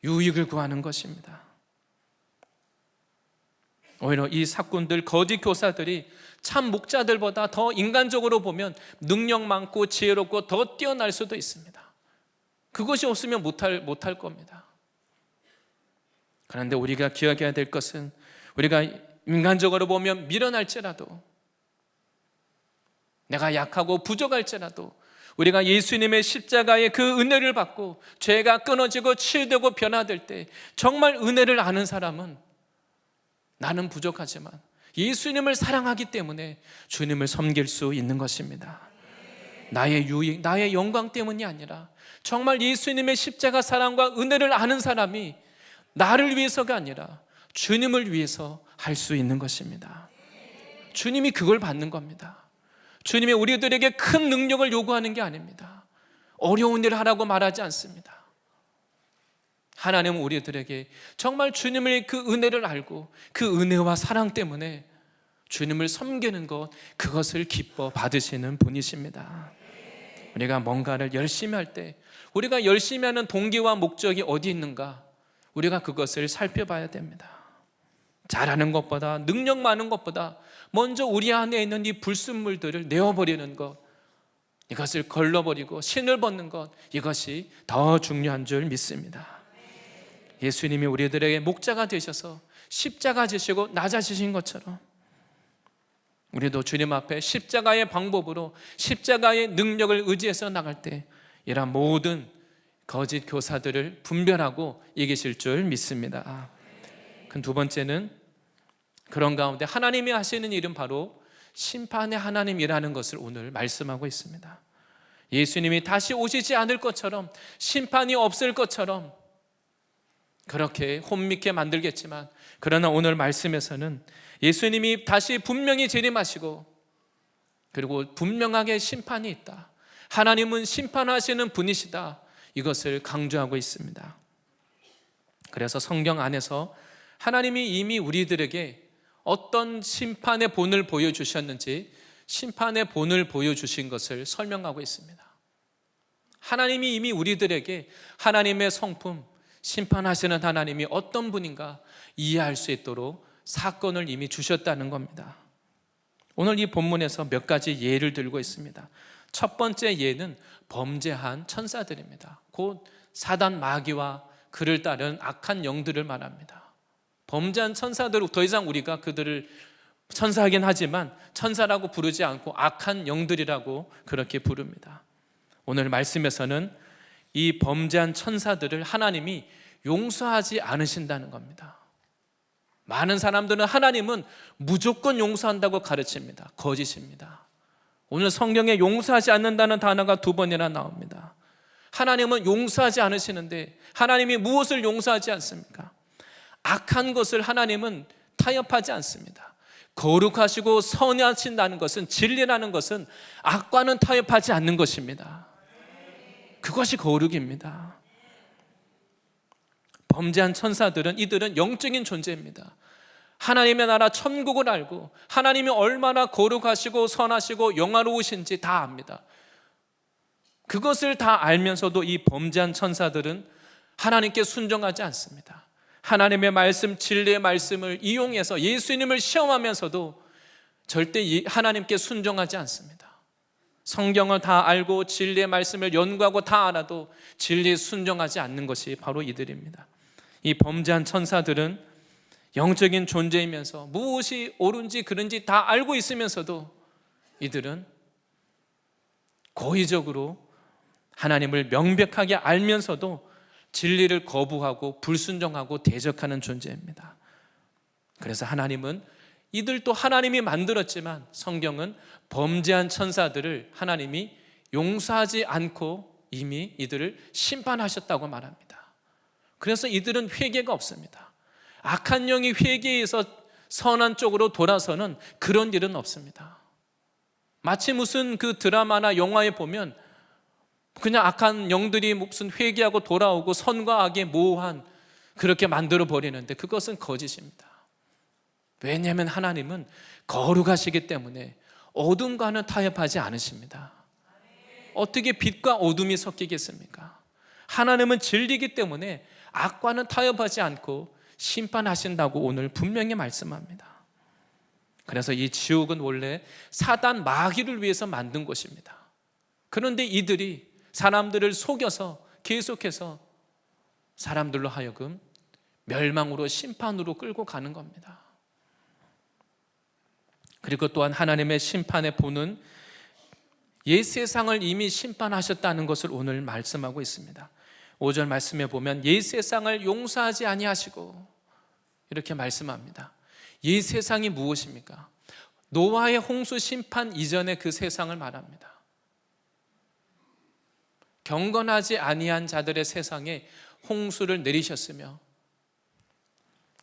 유익을 구하는 것입니다. 오히려 이 사꾼들, 거짓 교사들이 참 목자들보다 더 인간적으로 보면 능력 많고 지혜롭고 더 뛰어날 수도 있습니다. 그것이 없으면 못할 겁니다. 그런데 우리가 기억해야 될 것은 우리가 인간적으로 보면 미련할지라도 내가 약하고 부족할지라도 우리가 예수님의 십자가의 그 은혜를 받고 죄가 끊어지고 치유되고 변화될 때 정말 은혜를 아는 사람은 나는 부족하지만 예수님을 사랑하기 때문에 주님을 섬길 수 있는 것입니다. 나의 유익, 나의 영광 때문이 아니라 정말 예수님의 십자가 사랑과 은혜를 아는 사람이 나를 위해서가 아니라 주님을 위해서 할 수 있는 것입니다. 주님이 그걸 받는 겁니다. 주님이 우리들에게 큰 능력을 요구하는 게 아닙니다. 어려운 일을 하라고 말하지 않습니다. 하나님은 우리들에게 정말 주님의 그 은혜를 알고 그 은혜와 사랑 때문에 주님을 섬기는 것, 그것을 기뻐 받으시는 분이십니다. 우리가 뭔가를 열심히 할 때 우리가 열심히 하는 동기와 목적이 어디 있는가, 우리가 그것을 살펴봐야 됩니다. 잘하는 것보다, 능력 많은 것보다 먼저 우리 안에 있는 이 불순물들을 내어버리는 것, 이것을 걸러버리고 신을 벗는 것, 이것이 더 중요한 줄 믿습니다. 예수님이 우리들에게 목자가 되셔서 십자가 지시고 낮아지신 것처럼 우리도 주님 앞에 십자가의 방법으로, 십자가의 능력을 의지해서 나갈 때 이러한 모든 거짓 교사들을 분별하고 이기실 줄 믿습니다. 그 두 번째는 그런 가운데 하나님이 하시는 일은 바로 심판의 하나님이라는 것을 오늘 말씀하고 있습니다. 예수님이 다시 오시지 않을 것처럼, 심판이 없을 것처럼 그렇게 혼미케 만들겠지만, 그러나 오늘 말씀에서는 예수님이 다시 분명히 재림하시고 그리고 분명하게 심판이 있다, 하나님은 심판하시는 분이시다, 이것을 강조하고 있습니다. 그래서 성경 안에서 하나님이 이미 우리들에게 어떤 심판의 본을 보여주셨는지 심판의 본을 보여주신 것을 설명하고 있습니다. 하나님이 이미 우리들에게 하나님의 성품, 심판하시는 하나님이 어떤 분인가 이해할 수 있도록 사건을 이미 주셨다는 겁니다. 오늘 이 본문에서 몇 가지 예를 들고 있습니다. 첫 번째 예는 범죄한 천사들입니다. 곧 사단 마귀와 그를 따른 악한 영들을 말합니다. 범죄한 천사들, 더 이상 우리가 그들을 천사이긴 하지만 천사라고 부르지 않고 악한 영들이라고 그렇게 부릅니다. 오늘 말씀에서는 이 범죄한 천사들을 하나님이 용서하지 않으신다는 겁니다. 많은 사람들은 하나님은 무조건 용서한다고 가르칩니다. 거짓입니다. 오늘 성경에 용서하지 않는다는 단어가 2번이나 나옵니다. 하나님은 용서하지 않으시는데 하나님이 무엇을 용서하지 않습니까? 악한 것을 하나님은 타협하지 않습니다. 거룩하시고 선하신다는 것은, 진리라는 것은 악과는 타협하지 않는 것입니다. 그것이 거룩입니다. 범죄한 천사들은, 이들은 영적인 존재입니다. 하나님의 나라 천국을 알고 하나님이 얼마나 거룩하시고 선하시고 영화로우신지 다 압니다. 그것을 다 알면서도 이 범죄한 천사들은 하나님께 순종하지 않습니다. 하나님의 말씀, 진리의 말씀을 이용해서 예수님을 시험하면서도 절대 하나님께 순종하지 않습니다. 성경을 다 알고 진리의 말씀을 연구하고 다 알아도 진리에 순종하지 않는 것이 바로 이들입니다. 이 범죄한 천사들은 영적인 존재이면서 무엇이 옳은지 그른지 다 알고 있으면서도 이들은 고의적으로 하나님을 명백하게 알면서도 진리를 거부하고 불순종하고 대적하는 존재입니다. 그래서 하나님은, 이들도 하나님이 만들었지만 성경은 범죄한 천사들을 하나님이 용서하지 않고 이미 이들을 심판하셨다고 말합니다. 그래서 이들은 회개가 없습니다. 악한 영이 회개해서 선한 쪽으로 돌아서는 그런 일은 없습니다. 마치 무슨 그 드라마나 영화에 보면 그냥 악한 영들이 무슨 회개하고 돌아오고 선과 악의 모호한 그렇게 만들어 버리는데 그것은 거짓입니다. 왜냐하면 하나님은 거룩하시기 때문에 어둠과는 타협하지 않으십니다. 어떻게 빛과 어둠이 섞이겠습니까? 하나님은 진리이기 때문에 악과는 타협하지 않고 심판하신다고 오늘 분명히 말씀합니다. 그래서 이 지옥은 원래 사단 마귀를 위해서 만든 곳입니다. 그런데 이들이 사람들을 속여서 계속해서 사람들로 하여금 멸망으로, 심판으로 끌고 가는 겁니다. 그리고 또한 하나님의 심판의 본은 옛 세상을 이미 심판하셨다는 것을 오늘 말씀하고 있습니다. 5절 말씀에 보면 옛 세상을 용서하지 아니하시고 이렇게 말씀합니다. 옛 세상이 무엇입니까? 노아의 홍수 심판 이전의 그 세상을 말합니다. 경건하지 아니한 자들의 세상에 홍수를 내리셨으며,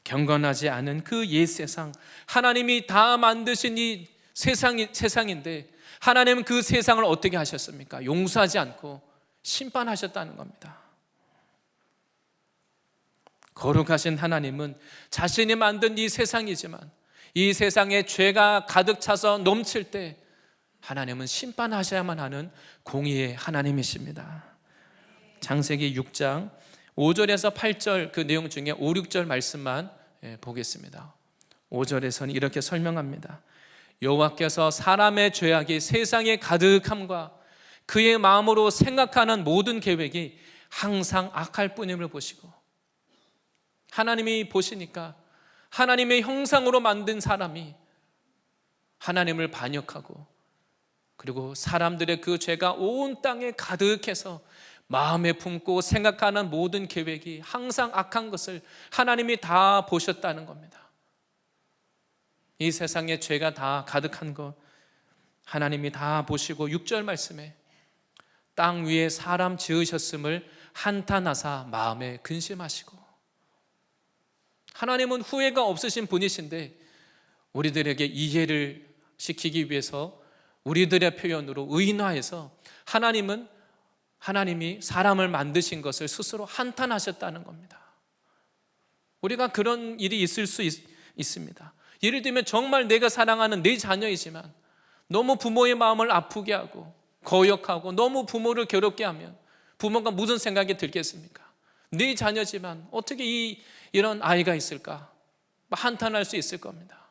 경건하지 않은 그 옛 세상, 하나님이 다 만드신 이 세상인데 하나님은 그 세상을 어떻게 하셨습니까? 용서하지 않고 심판하셨다는 겁니다. 거룩하신 하나님은 자신이 만든 이 세상이지만 이 세상에 죄가 가득 차서 넘칠 때 하나님은 심판하셔야만 하는 공의의 하나님이십니다. 창세기 6장 5절에서 8절 그 내용 중에 5, 6절 말씀만 보겠습니다. 5절에서는 이렇게 설명합니다. 여호와께서 사람의 죄악이 세상에 가득함과 그의 마음으로 생각하는 모든 계획이 항상 악할 뿐임을 보시고, 하나님이 보시니까 하나님의 형상으로 만든 사람이 하나님을 반역하고, 그리고 사람들의 그 죄가 온 땅에 가득해서 마음에 품고 생각하는 모든 계획이 항상 악한 것을 하나님이 다 보셨다는 겁니다. 이 세상에 죄가 다 가득한 것 하나님이 다 보시고 6절 말씀에 땅 위에 사람 지으셨음을 한탄하사 마음에 근심하시고, 하나님은 후회가 없으신 분이신데 우리들에게 이해를 시키기 위해서 우리들의 표현으로 의인화해서 하나님이 사람을 만드신 것을 스스로 한탄하셨다는 겁니다. 우리가 그런 일이 있을 수 있습니다. 예를 들면 정말 내가 사랑하는 내 자녀이지만 너무 부모의 마음을 아프게 하고 거역하고 너무 부모를 괴롭게 하면 부모가 무슨 생각이 들겠습니까? 내 자녀지만 어떻게 이런 아이가 있을까? 한탄할 수 있을 겁니다.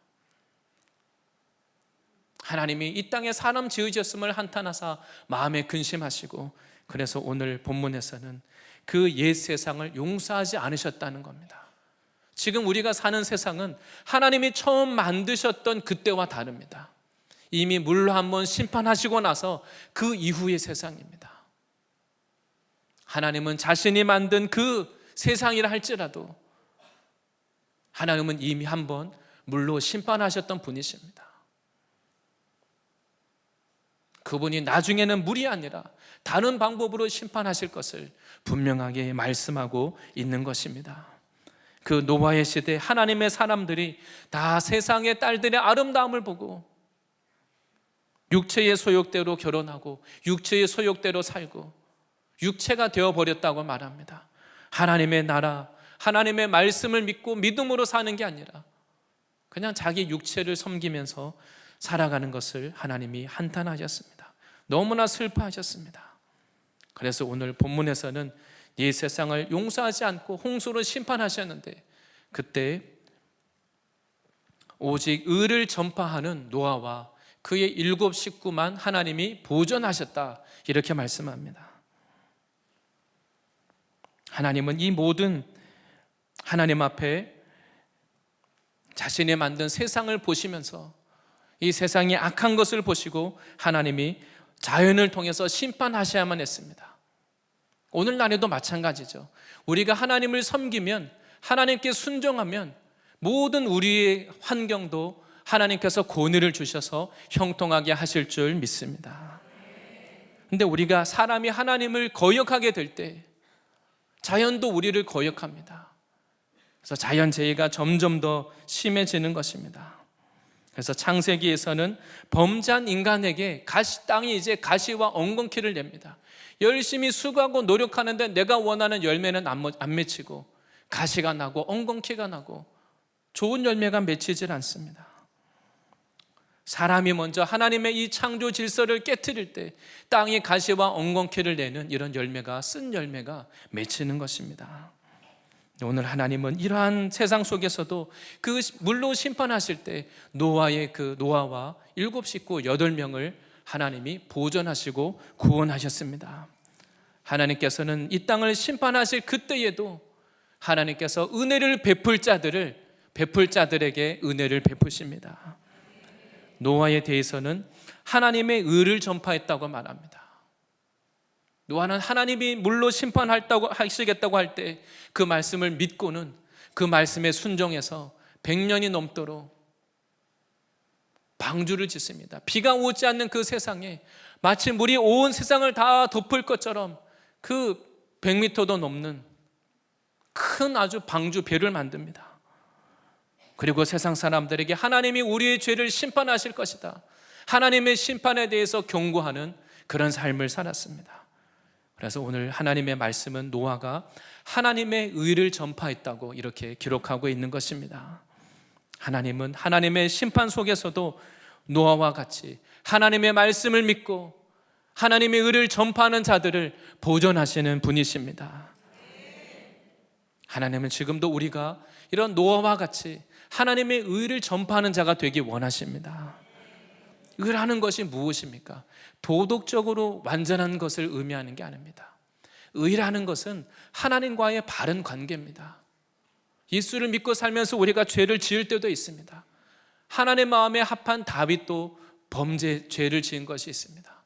하나님이 이 땅에 사람 지으셨음을 한탄하사 마음에 근심하시고, 그래서 오늘 본문에서는 그 옛 세상을 용서하지 않으셨다는 겁니다. 지금 우리가 사는 세상은 하나님이 처음 만드셨던 그때와 다릅니다. 이미 물로 한번 심판하시고 나서 그 이후의 세상입니다. 하나님은 자신이 만든 그 세상이라 할지라도 하나님은 이미 한번 물로 심판하셨던 분이십니다. 그분이 나중에는 물이 아니라 다른 방법으로 심판하실 것을 분명하게 말씀하고 있는 것입니다. 그 노아의 시대 하나님의 사람들이 다 세상의 딸들의 아름다움을 보고 육체의 소욕대로 결혼하고 육체의 소욕대로 살고 육체가 되어버렸다고 말합니다. 하나님의 나라, 하나님의 말씀을 믿고 믿음으로 사는 게 아니라 그냥 자기 육체를 섬기면서 살아가는 것을 하나님이 한탄하셨습니다. 너무나 슬퍼하셨습니다. 그래서 오늘 본문에서는 이 세상을 용서하지 않고 홍수로 심판하셨는데, 그때 오직 의를 전파하는 노아와 그의 7 식구만 하나님이 보존하셨다, 이렇게 말씀합니다. 하나님은 이 모든 하나님 앞에 자신이 만든 세상을 보시면서 이 세상이 악한 것을 보시고 하나님이 자연을 통해서 심판하셔야만 했습니다. 오늘날에도 마찬가지죠. 우리가 하나님을 섬기면, 하나님께 순종하면 모든 우리의 환경도 하나님께서 권위를 주셔서 형통하게 하실 줄 믿습니다. 근데 우리가 사람이 하나님을 거역하게 될 때 자연도 우리를 거역합니다. 그래서 자연재해가 점점 더 심해지는 것입니다. 그래서 창세기에서는 범죄한 인간에게 땅이 이제 가시와 엉겅퀴를 냅니다. 열심히 수고하고 노력하는데 내가 원하는 열매는 안 맺히고 가시가 나고 엉겅퀴가 나고 좋은 열매가 맺히질 않습니다. 사람이 먼저 하나님의 이 창조 질서를 깨트릴 때 땅이 가시와 엉겅퀴를 내는 이런 열매가, 쓴 열매가 맺히는 것입니다. 오늘 하나님은 이러한 세상 속에서도 그 물로 심판하실 때 노아와 7 식구 8명을 하나님이 보존하시고 구원하셨습니다. 하나님께서는 이 땅을 심판하실 그때에도 하나님께서 은혜를 베풀 자들에게 은혜를 베푸십니다. 노아에 대해서는 하나님의 의를 전파했다고 말합니다. 노아는 하나님이 물로 심판하시겠다고 할 때 그 말씀을 믿고는 그 말씀에 순종해서 100년이 넘도록 방주를 짓습니다. 비가 오지 않는 그 세상에 마치 물이 온 세상을 다 덮을 것처럼 그 100m도 넘는 큰 아주 방주 배를 만듭니다. 그리고 세상 사람들에게 하나님이 우리의 죄를 심판하실 것이다, 하나님의 심판에 대해서 경고하는 그런 삶을 살았습니다. 그래서 오늘 하나님의 말씀은 노아가 하나님의 의를 전파했다고 이렇게 기록하고 있는 것입니다. 하나님은 하나님의 심판 속에서도 노아와 같이 하나님의 말씀을 믿고 하나님의 의를 전파하는 자들을 보존하시는 분이십니다. 하나님은 지금도 우리가 이런 노아와 같이 하나님의 의를 전파하는 자가 되기 원하십니다. 의라는 것이 무엇입니까? 도덕적으로 완전한 것을 의미하는 게 아닙니다. 의라는 것은 하나님과의 바른 관계입니다. 예수를 믿고 살면서 우리가 죄를 지을 때도 있습니다. 하나님의 마음에 합한 다윗도 죄를 지은 것이 있습니다.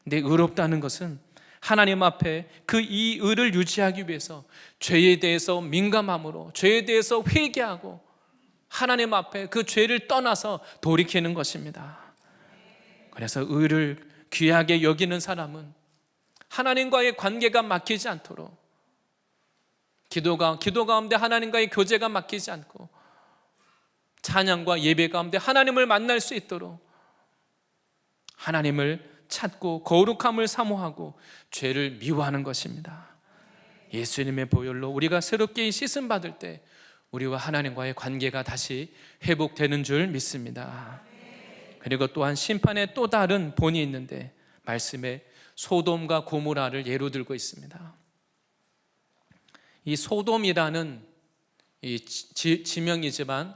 근데 의롭다는 것은 하나님 앞에 이 의를 유지하기 위해서 죄에 대해서 민감함으로, 죄에 대해서 회개하고 하나님 앞에 그 죄를 떠나서 돌이키는 것입니다. 그래서 의를 귀하게 여기는 사람은 하나님과의 관계가 막히지 않도록, 기도 가운데 하나님과의 교제가 막히지 않고 찬양과 예배 가운데 하나님을 만날 수 있도록 하나님을 찾고 거룩함을 사모하고 죄를 미워하는 것입니다. 예수님의 보혈로 우리가 새롭게 씻음 받을 때 우리와 하나님과의 관계가 다시 회복되는 줄 믿습니다. 그리고 또한 심판의 또 다른 본이 있는데 말씀에 소돔과 고모라를 예로 들고 있습니다. 이 소돔이라는 이 지명이지만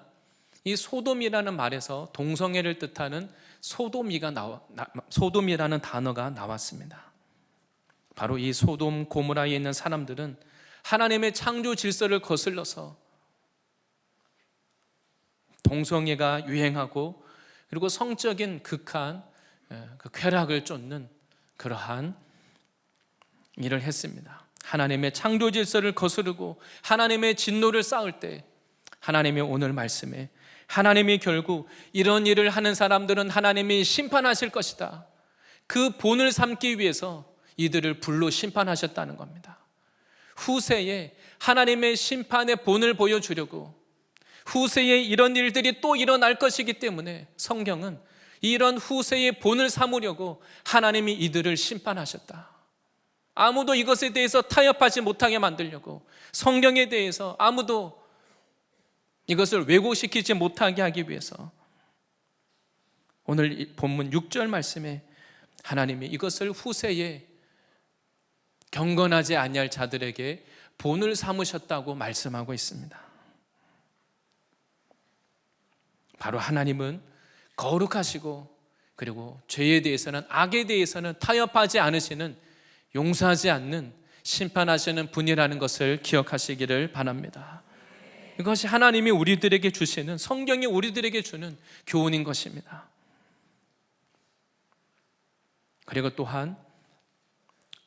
이 소돔이라는 말에서 동성애를 뜻하는 소돔이라는 단어가 나왔습니다. 바로 이 소돔 고모라에 있는 사람들은 하나님의 창조 질서를 거슬러서 동성애가 유행하고 그리고 성적인 극한 그 쾌락을 쫓는 그러한 일을 했습니다. 하나님의 창조 질서를 거스르고 하나님의 진노를 쌓을 때 하나님의 오늘 말씀에 하나님이 결국 이런 일을 하는 사람들은 하나님이 심판하실 것이다, 그 본을 삼기 위해서 이들을 불로 심판하셨다는 겁니다. 후세에 하나님의 심판의 본을 보여주려고, 후세에 이런 일들이 또 일어날 것이기 때문에 성경은 이런 후세의 본을 삼으려고 하나님이 이들을 심판하셨다, 아무도 이것에 대해서 타협하지 못하게 만들려고, 성경에 대해서 아무도 이것을 왜곡시키지 못하게 하기 위해서 오늘 본문 6절 말씀에 하나님이 이것을 후세에 경건하지 아니할 자들에게 본을 삼으셨다고 말씀하고 있습니다. 바로 하나님은 거룩하시고 그리고 죄에 대해서는, 악에 대해서는 타협하지 않으시는, 용서하지 않는 심판하시는 분이라는 것을 기억하시기를 바랍니다. 이것이 하나님이 우리들에게 주시는, 성경이 우리들에게 주는 교훈인 것입니다. 그리고 또한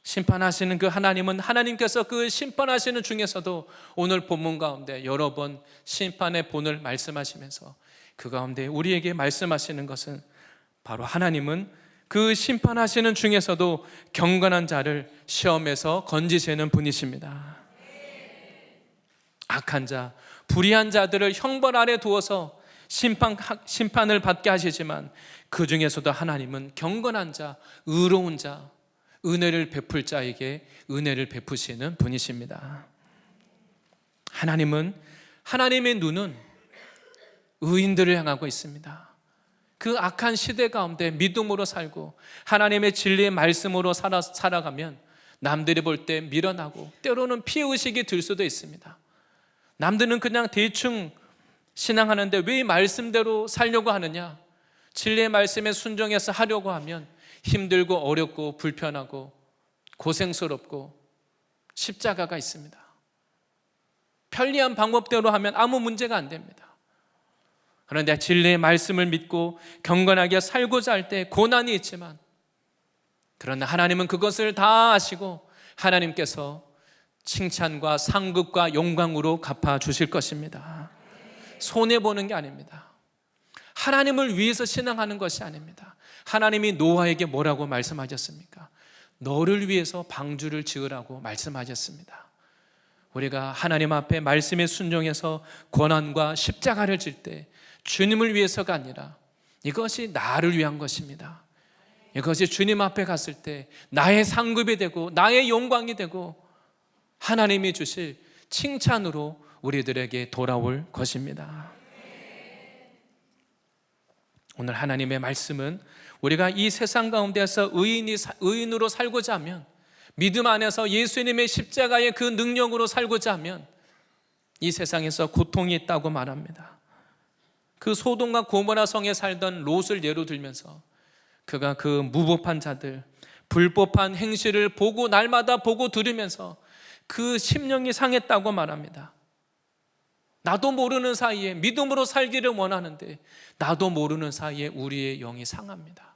심판하시는 그 하나님은, 하나님께서 그 심판하시는 중에서도 오늘 본문 가운데 여러 번 심판의 본을 말씀하시면서 그 가운데 우리에게 말씀하시는 것은 바로 하나님은 그 심판하시는 중에서도 경건한 자를 시험에서 건지시는 분이십니다. 악한 자, 불의한 자들을 형벌 아래 두어서 심판을 받게 하시지만 그 중에서도 하나님은 경건한 자, 의로운 자, 은혜를 베풀 자에게 은혜를 베푸시는 분이십니다. 하나님은, 하나님의 눈은 의인들을 향하고 있습니다. 그 악한 시대 가운데 믿음으로 살고 하나님의 진리의 말씀으로 살아가면 남들이 볼 때 밀어나고 때로는 피해의식이 들 수도 있습니다. 남들은 그냥 대충 신앙하는데 왜 말씀대로 살려고 하느냐? 진리의 말씀에 순종해서 하려고 하면 힘들고 어렵고 불편하고 고생스럽고 십자가가 있습니다. 편리한 방법대로 하면 아무 문제가 안 됩니다. 그런데 진리의 말씀을 믿고 경건하게 살고자 할 때 고난이 있지만, 그러나 하나님은 그것을 다 아시고 하나님께서 칭찬과 상급과 영광으로 갚아주실 것입니다. 손해보는 게 아닙니다. 하나님을 위해서 신앙하는 것이 아닙니다. 하나님이 노아에게 뭐라고 말씀하셨습니까? 너를 위해서 방주를 지으라고 말씀하셨습니다. 우리가 하나님 앞에 말씀에 순종해서 고난과 십자가를 질 때 주님을 위해서가 아니라 이것이 나를 위한 것입니다. 이것이 주님 앞에 갔을 때 나의 상급이 되고 나의 영광이 되고 하나님이 주실 칭찬으로 우리들에게 돌아올 것입니다. 오늘 하나님의 말씀은 우리가 이 세상 가운데서 의인으로 살고자 하면, 믿음 안에서 예수님의 십자가의 그 능력으로 살고자 하면 이 세상에서 고통이 있다고 말합니다. 그 소돔과 고모라 성에 살던 롯을 예로 들면서 그가 그 무법한 자들, 불법한 행실을 보고 날마다 보고 들으면서 그 심령이 상했다고 말합니다. 나도 모르는 사이에 믿음으로 살기를 원하는데 나도 모르는 사이에 우리의 영이 상합니다.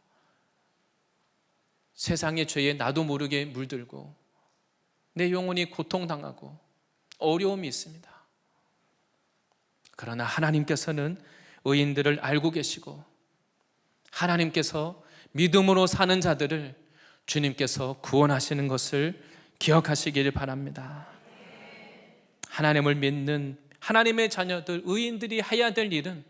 세상의 죄에 나도 모르게 물들고 내 영혼이 고통당하고 어려움이 있습니다. 그러나 하나님께서는 의인들을 알고 계시고 하나님께서 믿음으로 사는 자들을 주님께서 구원하시는 것을 기억하시기를 바랍니다. 하나님을 믿는 하나님의 자녀들, 의인들이 해야 될 일은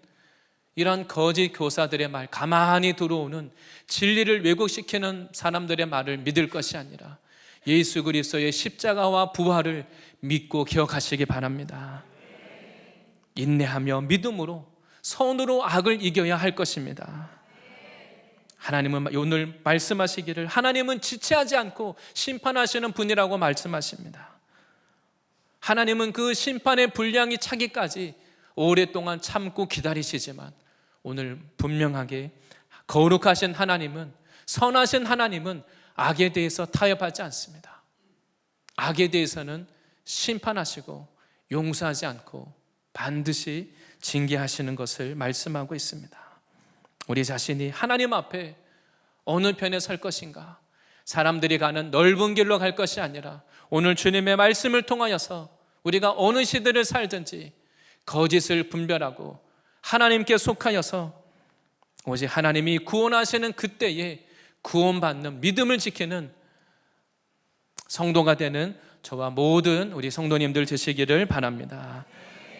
이런 거짓 교사들의 말, 가만히 들어오는 진리를 왜곡시키는 사람들의 말을 믿을 것이 아니라 예수 그리스도의 십자가와 부활을 믿고 기억하시기 바랍니다. 인내하며 믿음으로 선으로 악을 이겨야 할 것입니다. 하나님은 오늘 말씀하시기를 하나님은 지체하지 않고 심판하시는 분이라고 말씀하십니다. 하나님은 그 심판의 분량이 차기까지 오랫동안 참고 기다리시지만 오늘 분명하게 거룩하신 하나님은, 선하신 하나님은 악에 대해서 타협하지 않습니다. 악에 대해서는 심판하시고 용서하지 않고 반드시 징계하시는 것을 말씀하고 있습니다. 우리 자신이 하나님 앞에 어느 편에 설 것인가, 사람들이 가는 넓은 길로 갈 것이 아니라 오늘 주님의 말씀을 통하여서 우리가 어느 시대를 살든지 거짓을 분별하고 하나님께 속하여서 오직 하나님이 구원하시는 그때에 구원받는 믿음을 지키는 성도가 되는 저와 모든 우리 성도님들 되시기를 바랍니다.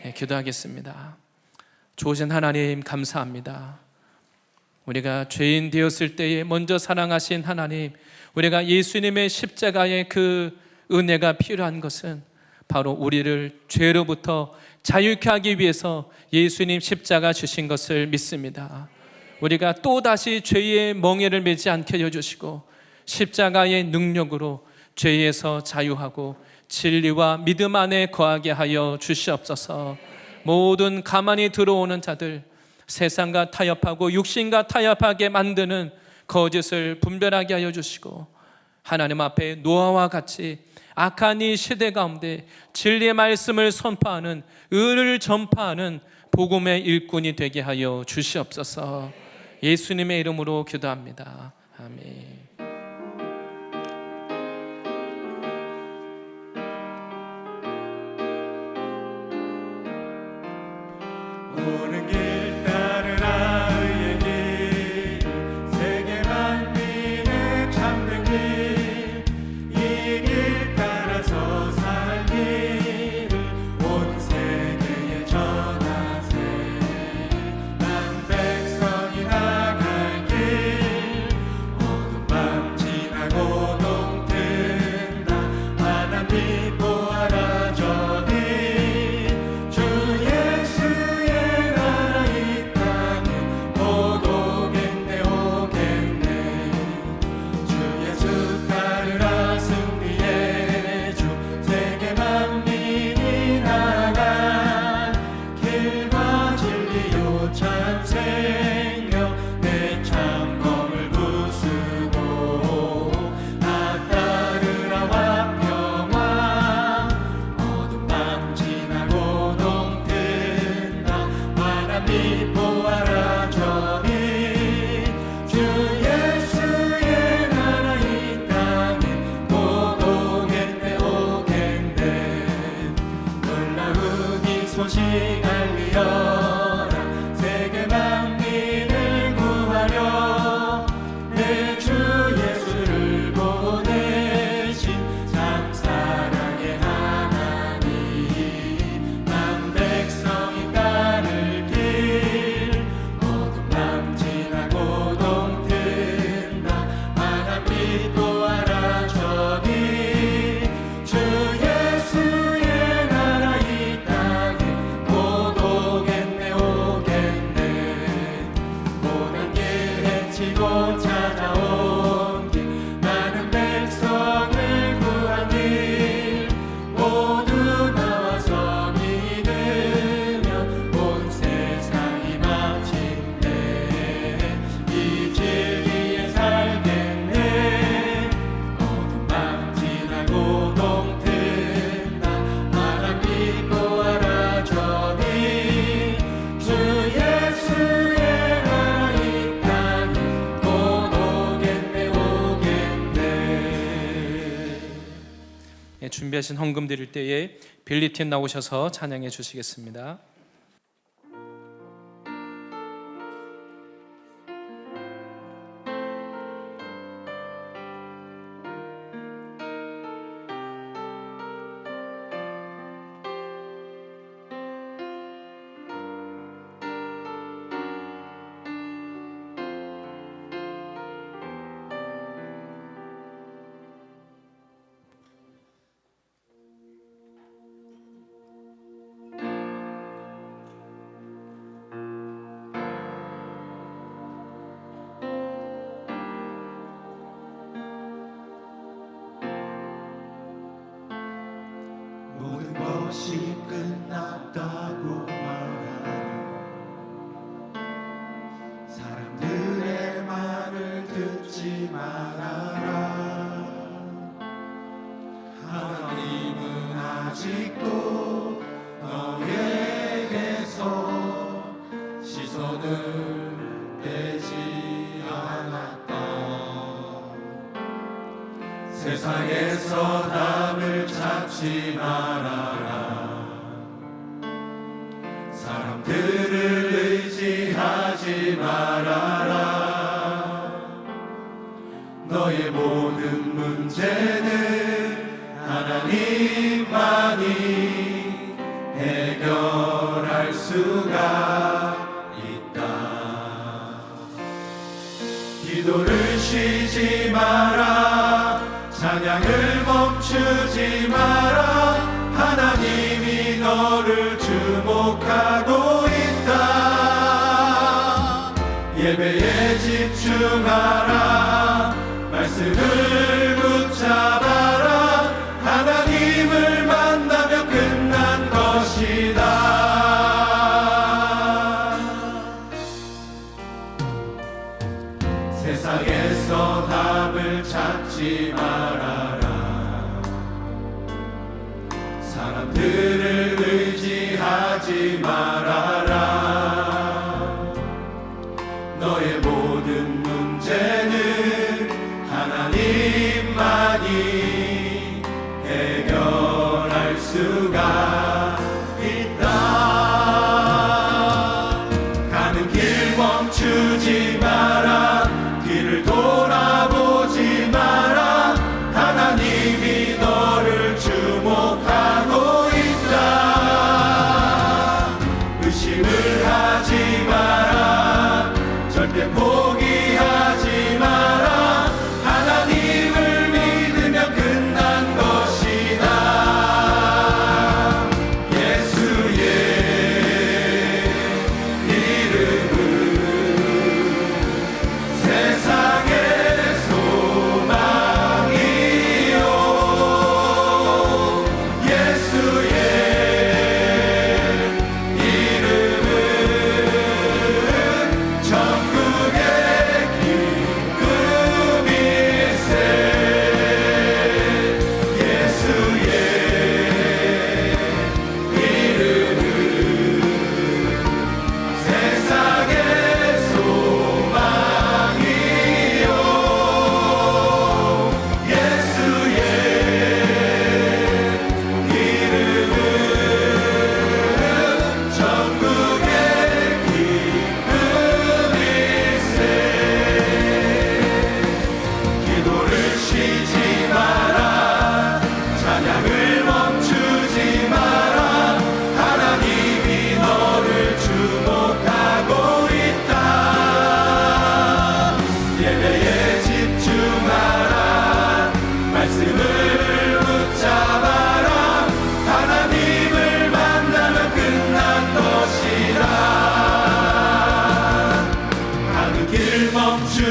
네, 기도하겠습니다. 좋으신 하나님 감사합니다. 우리가 죄인 되었을 때에 먼저 사랑하신 하나님, 우리가 예수님의 십자가의 그 은혜가 필요한 것은 바로 우리를 죄로부터 자유케 하기 위해서 예수님 십자가 주신 것을 믿습니다. 우리가 또다시 죄의 멍에를 매지 않게 해주시고 십자가의 능력으로 죄에서 자유하고 진리와 믿음 안에 거하게 하여 주시옵소서. 모든 가만히 들어오는 자들, 세상과 타협하고 육신과 타협하게 만드는 거짓을 분별하게 하여 주시고 하나님 앞에 노아와 같이 악한 이 시대 가운데 진리의 말씀을 선포하는, 의를 전파하는 복음의 일꾼이 되게 하여 주시옵소서. 예수님의 이름으로 기도합니다. 아멘. 옳은 길 따르라 의의 길, 세계 만민의 참된 길, 이 길 따라서 살기를 온 세계에 전하세. 난 백성이 나갈 길, 어둠 외치고 찾아온 길 많은 백성을 구한 길 모두 나와서 믿으면 온 세상이 마침내 이 진리에 살겠네. 어둠만 지나고 동튼다 하나 믿고 알아주니 주 예수의 나라 이 땅 곧 오겠네 오겠네. 예, 준비하신 헌금 드릴 때에 빌리팀 나오셔서 찬양해 주시겠습니다. 모든 것이 끝났다고 말하는 사람들의 말을 듣지 말아라. 하나님은 아직도 너에게서 시선을 떼지 않았다. 세상에서 답을 찾지 말아라. 사람들을 의지하지 말아라. 너의 모든 문제는 하나님만이 해결할 수가 있다. 기도를 쉬지 마라. 찬양을 멈추지 마라. 하나님이 너를 주목하고 있다. 예배에 집중하라. 말씀을 붙잡아라. 하나님을 만나면 끝난 것이다. 세상에서 답을 찾지 말아라. 사람들을 의지하지 말아라. 너의 모든 문제는 하나님만이 해결할 수가 있다. 가는 길 멈추지 마라. 뒤를 돌아보지 마라. 하나님이 너를 주목하고 있다. 의심을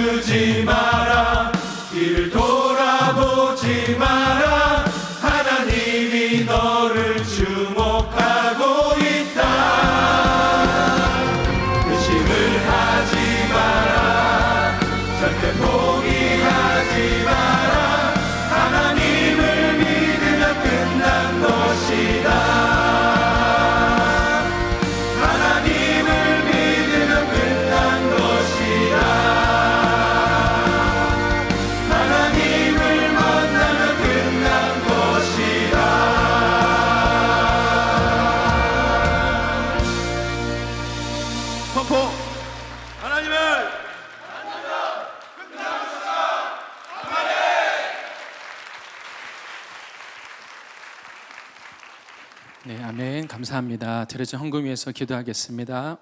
멈추지 마라. 뒤를 돌아보지 마라. 하나님이 너를 주목하고 있다. 의심을 하지 마라. 절대 포기하지 마라. 하나님을 믿으면 끝난 것이다. 하나님을 믿으면 끝난 것이다. 하나님을 만나면 끝난 것이다. 선포 하나님을 네, 아멘. 감사합니다. 들어진 헌금 위해서 기도하겠습니다.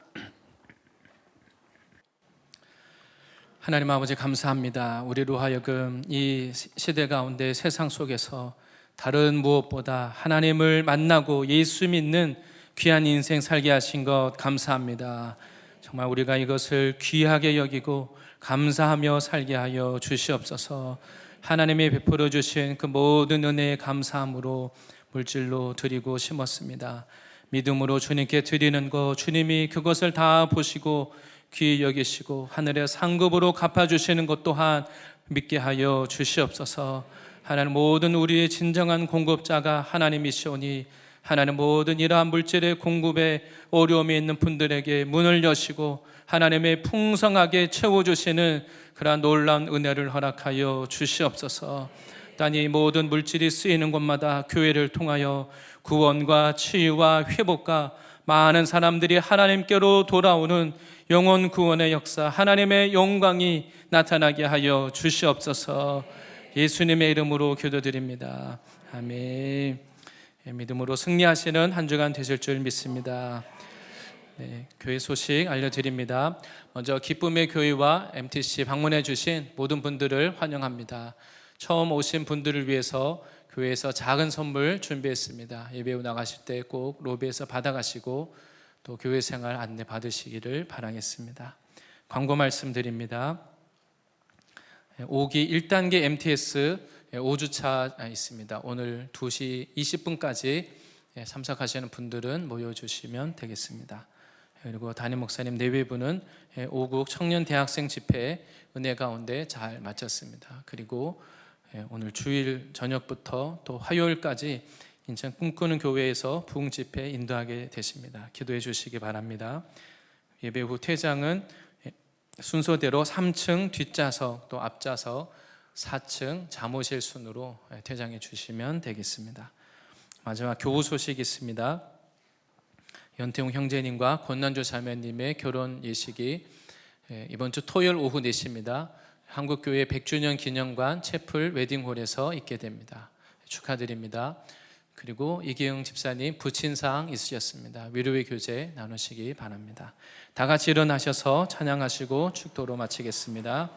하나님 아버지 감사합니다. 우리로 하여금 이 시대 가운데 세상 속에서 다른 무엇보다 하나님을 만나고 예수 믿는 귀한 인생 살게 하신 것 감사합니다. 정말 우리가 이것을 귀하게 여기고 감사하며 살게 하여 주시옵소서. 하나님이 베풀어 주신 그 모든 은혜에 감사함으로 물질로 드리고 심었습니다. 믿음으로 주님께 드리는 것, 주님이 그것을 다 보시고 귀히 여기시고 하늘의 상급으로 갚아주시는 것 또한 믿게 하여 주시옵소서. 하나님, 모든 우리의 진정한 공급자가 하나님이시오니 하나님, 모든 이러한 물질의 공급에 어려움이 있는 분들에게 문을 여시고 하나님의 풍성하게 채워주시는 그러한 놀라운 은혜를 허락하여 주시옵소서. 이 모든 물질이 쓰이는 곳마다 교회를 통하여 구원과 치유와 회복과 많은 사람들이 하나님께로 돌아오는 영혼 구원의 역사, 하나님의 영광이 나타나게 하여 주시옵소서. 예수님의 이름으로 기도드립니다. 아멘. 믿음으로 승리하시는 한 주간 되실 줄 믿습니다. 네, 교회 소식 알려드립니다. 먼저 기쁨의 교회와 MTC 방문해 주신 모든 분들을 환영합니다. 처음 오신 분들을 위해서 교회에서 작은 선물 준비했습니다. 예배 후 나가실 때 꼭 로비에서 받아가시고 또 교회 생활 안내 받으시기를 바라겠습니다. 광고 말씀드립니다. 5기 1단계 MTS 5주차 있습니다. 오늘 2시 20분까지 참석하시는 분들은 모여주시면 되겠습니다. 그리고 담임 목사님 내외부는 5국 청년 대학생 집회 은혜 가운데 잘 마쳤습니다. 그리고 오늘 주일 저녁부터 또 화요일까지 인천 꿈꾸는 교회에서 부흥 집회 인도하게 되십니다. 기도해 주시기 바랍니다. 예배 후 퇴장은 순서대로 3층 뒷좌석 또 앞좌석 4층 잠옷실 순으로 퇴장해 주시면 되겠습니다. 마지막 교우 소식이 있습니다. 연태웅 형제님과 권난주 자매님의 결혼 예식이 이번 주 토요일 오후 4시입니다. 한국교회 100주년 기념관 채플 웨딩홀에서 있게 됩니다. 축하드립니다. 그리고 이기영 집사님 부친사항 있으셨습니다. 위로의 교제 나누시기 바랍니다. 다 같이 일어나셔서 찬양하시고 축도로 마치겠습니다.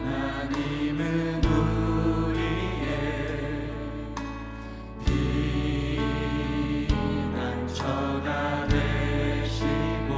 하나님은 우리의 피난처가 되시고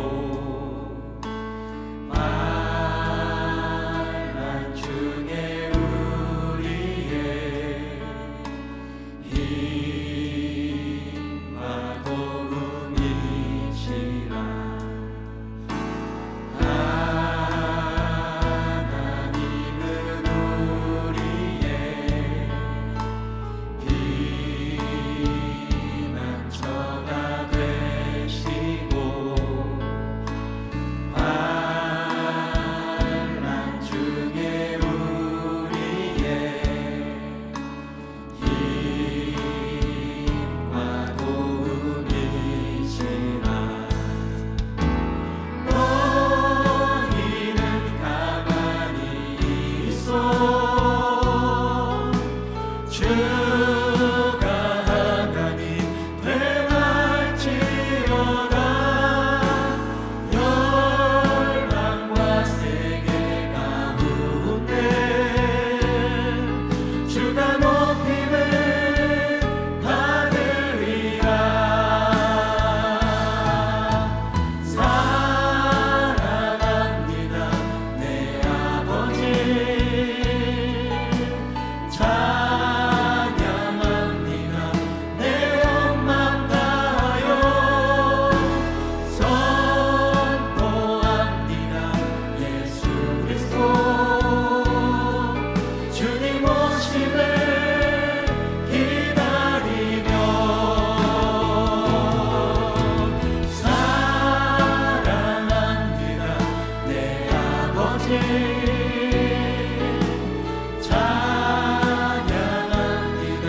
찬양합니다.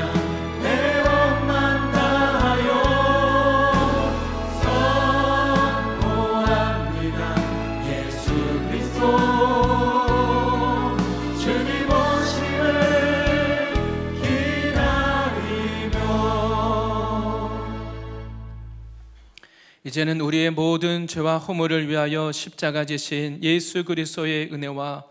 내 몸만 다하여 선포합니다. 예수 그리스도 주님 오심을 기다리며. 이제는 우리의 모든 죄와 허물을 위하여 십자가 지신 예수 그리스도의 은혜와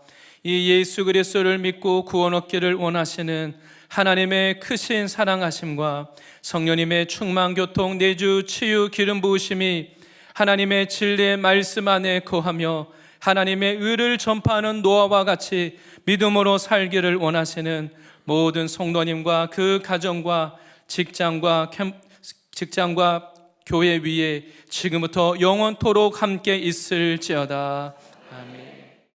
이 예수 그리스도를 믿고 구원 얻기를 원하시는 하나님의 크신 사랑하심과 성령님의 충만 교통 내주 치유 기름 부으심이 하나님의 진리의 말씀 안에 거하며 하나님의 의를 전파하는 노아와 같이 믿음으로 살기를 원하시는 모든 성도님과 그 가정과 직장과 교회 위에 지금부터 영원토록 함께 있을지어다. 아멘.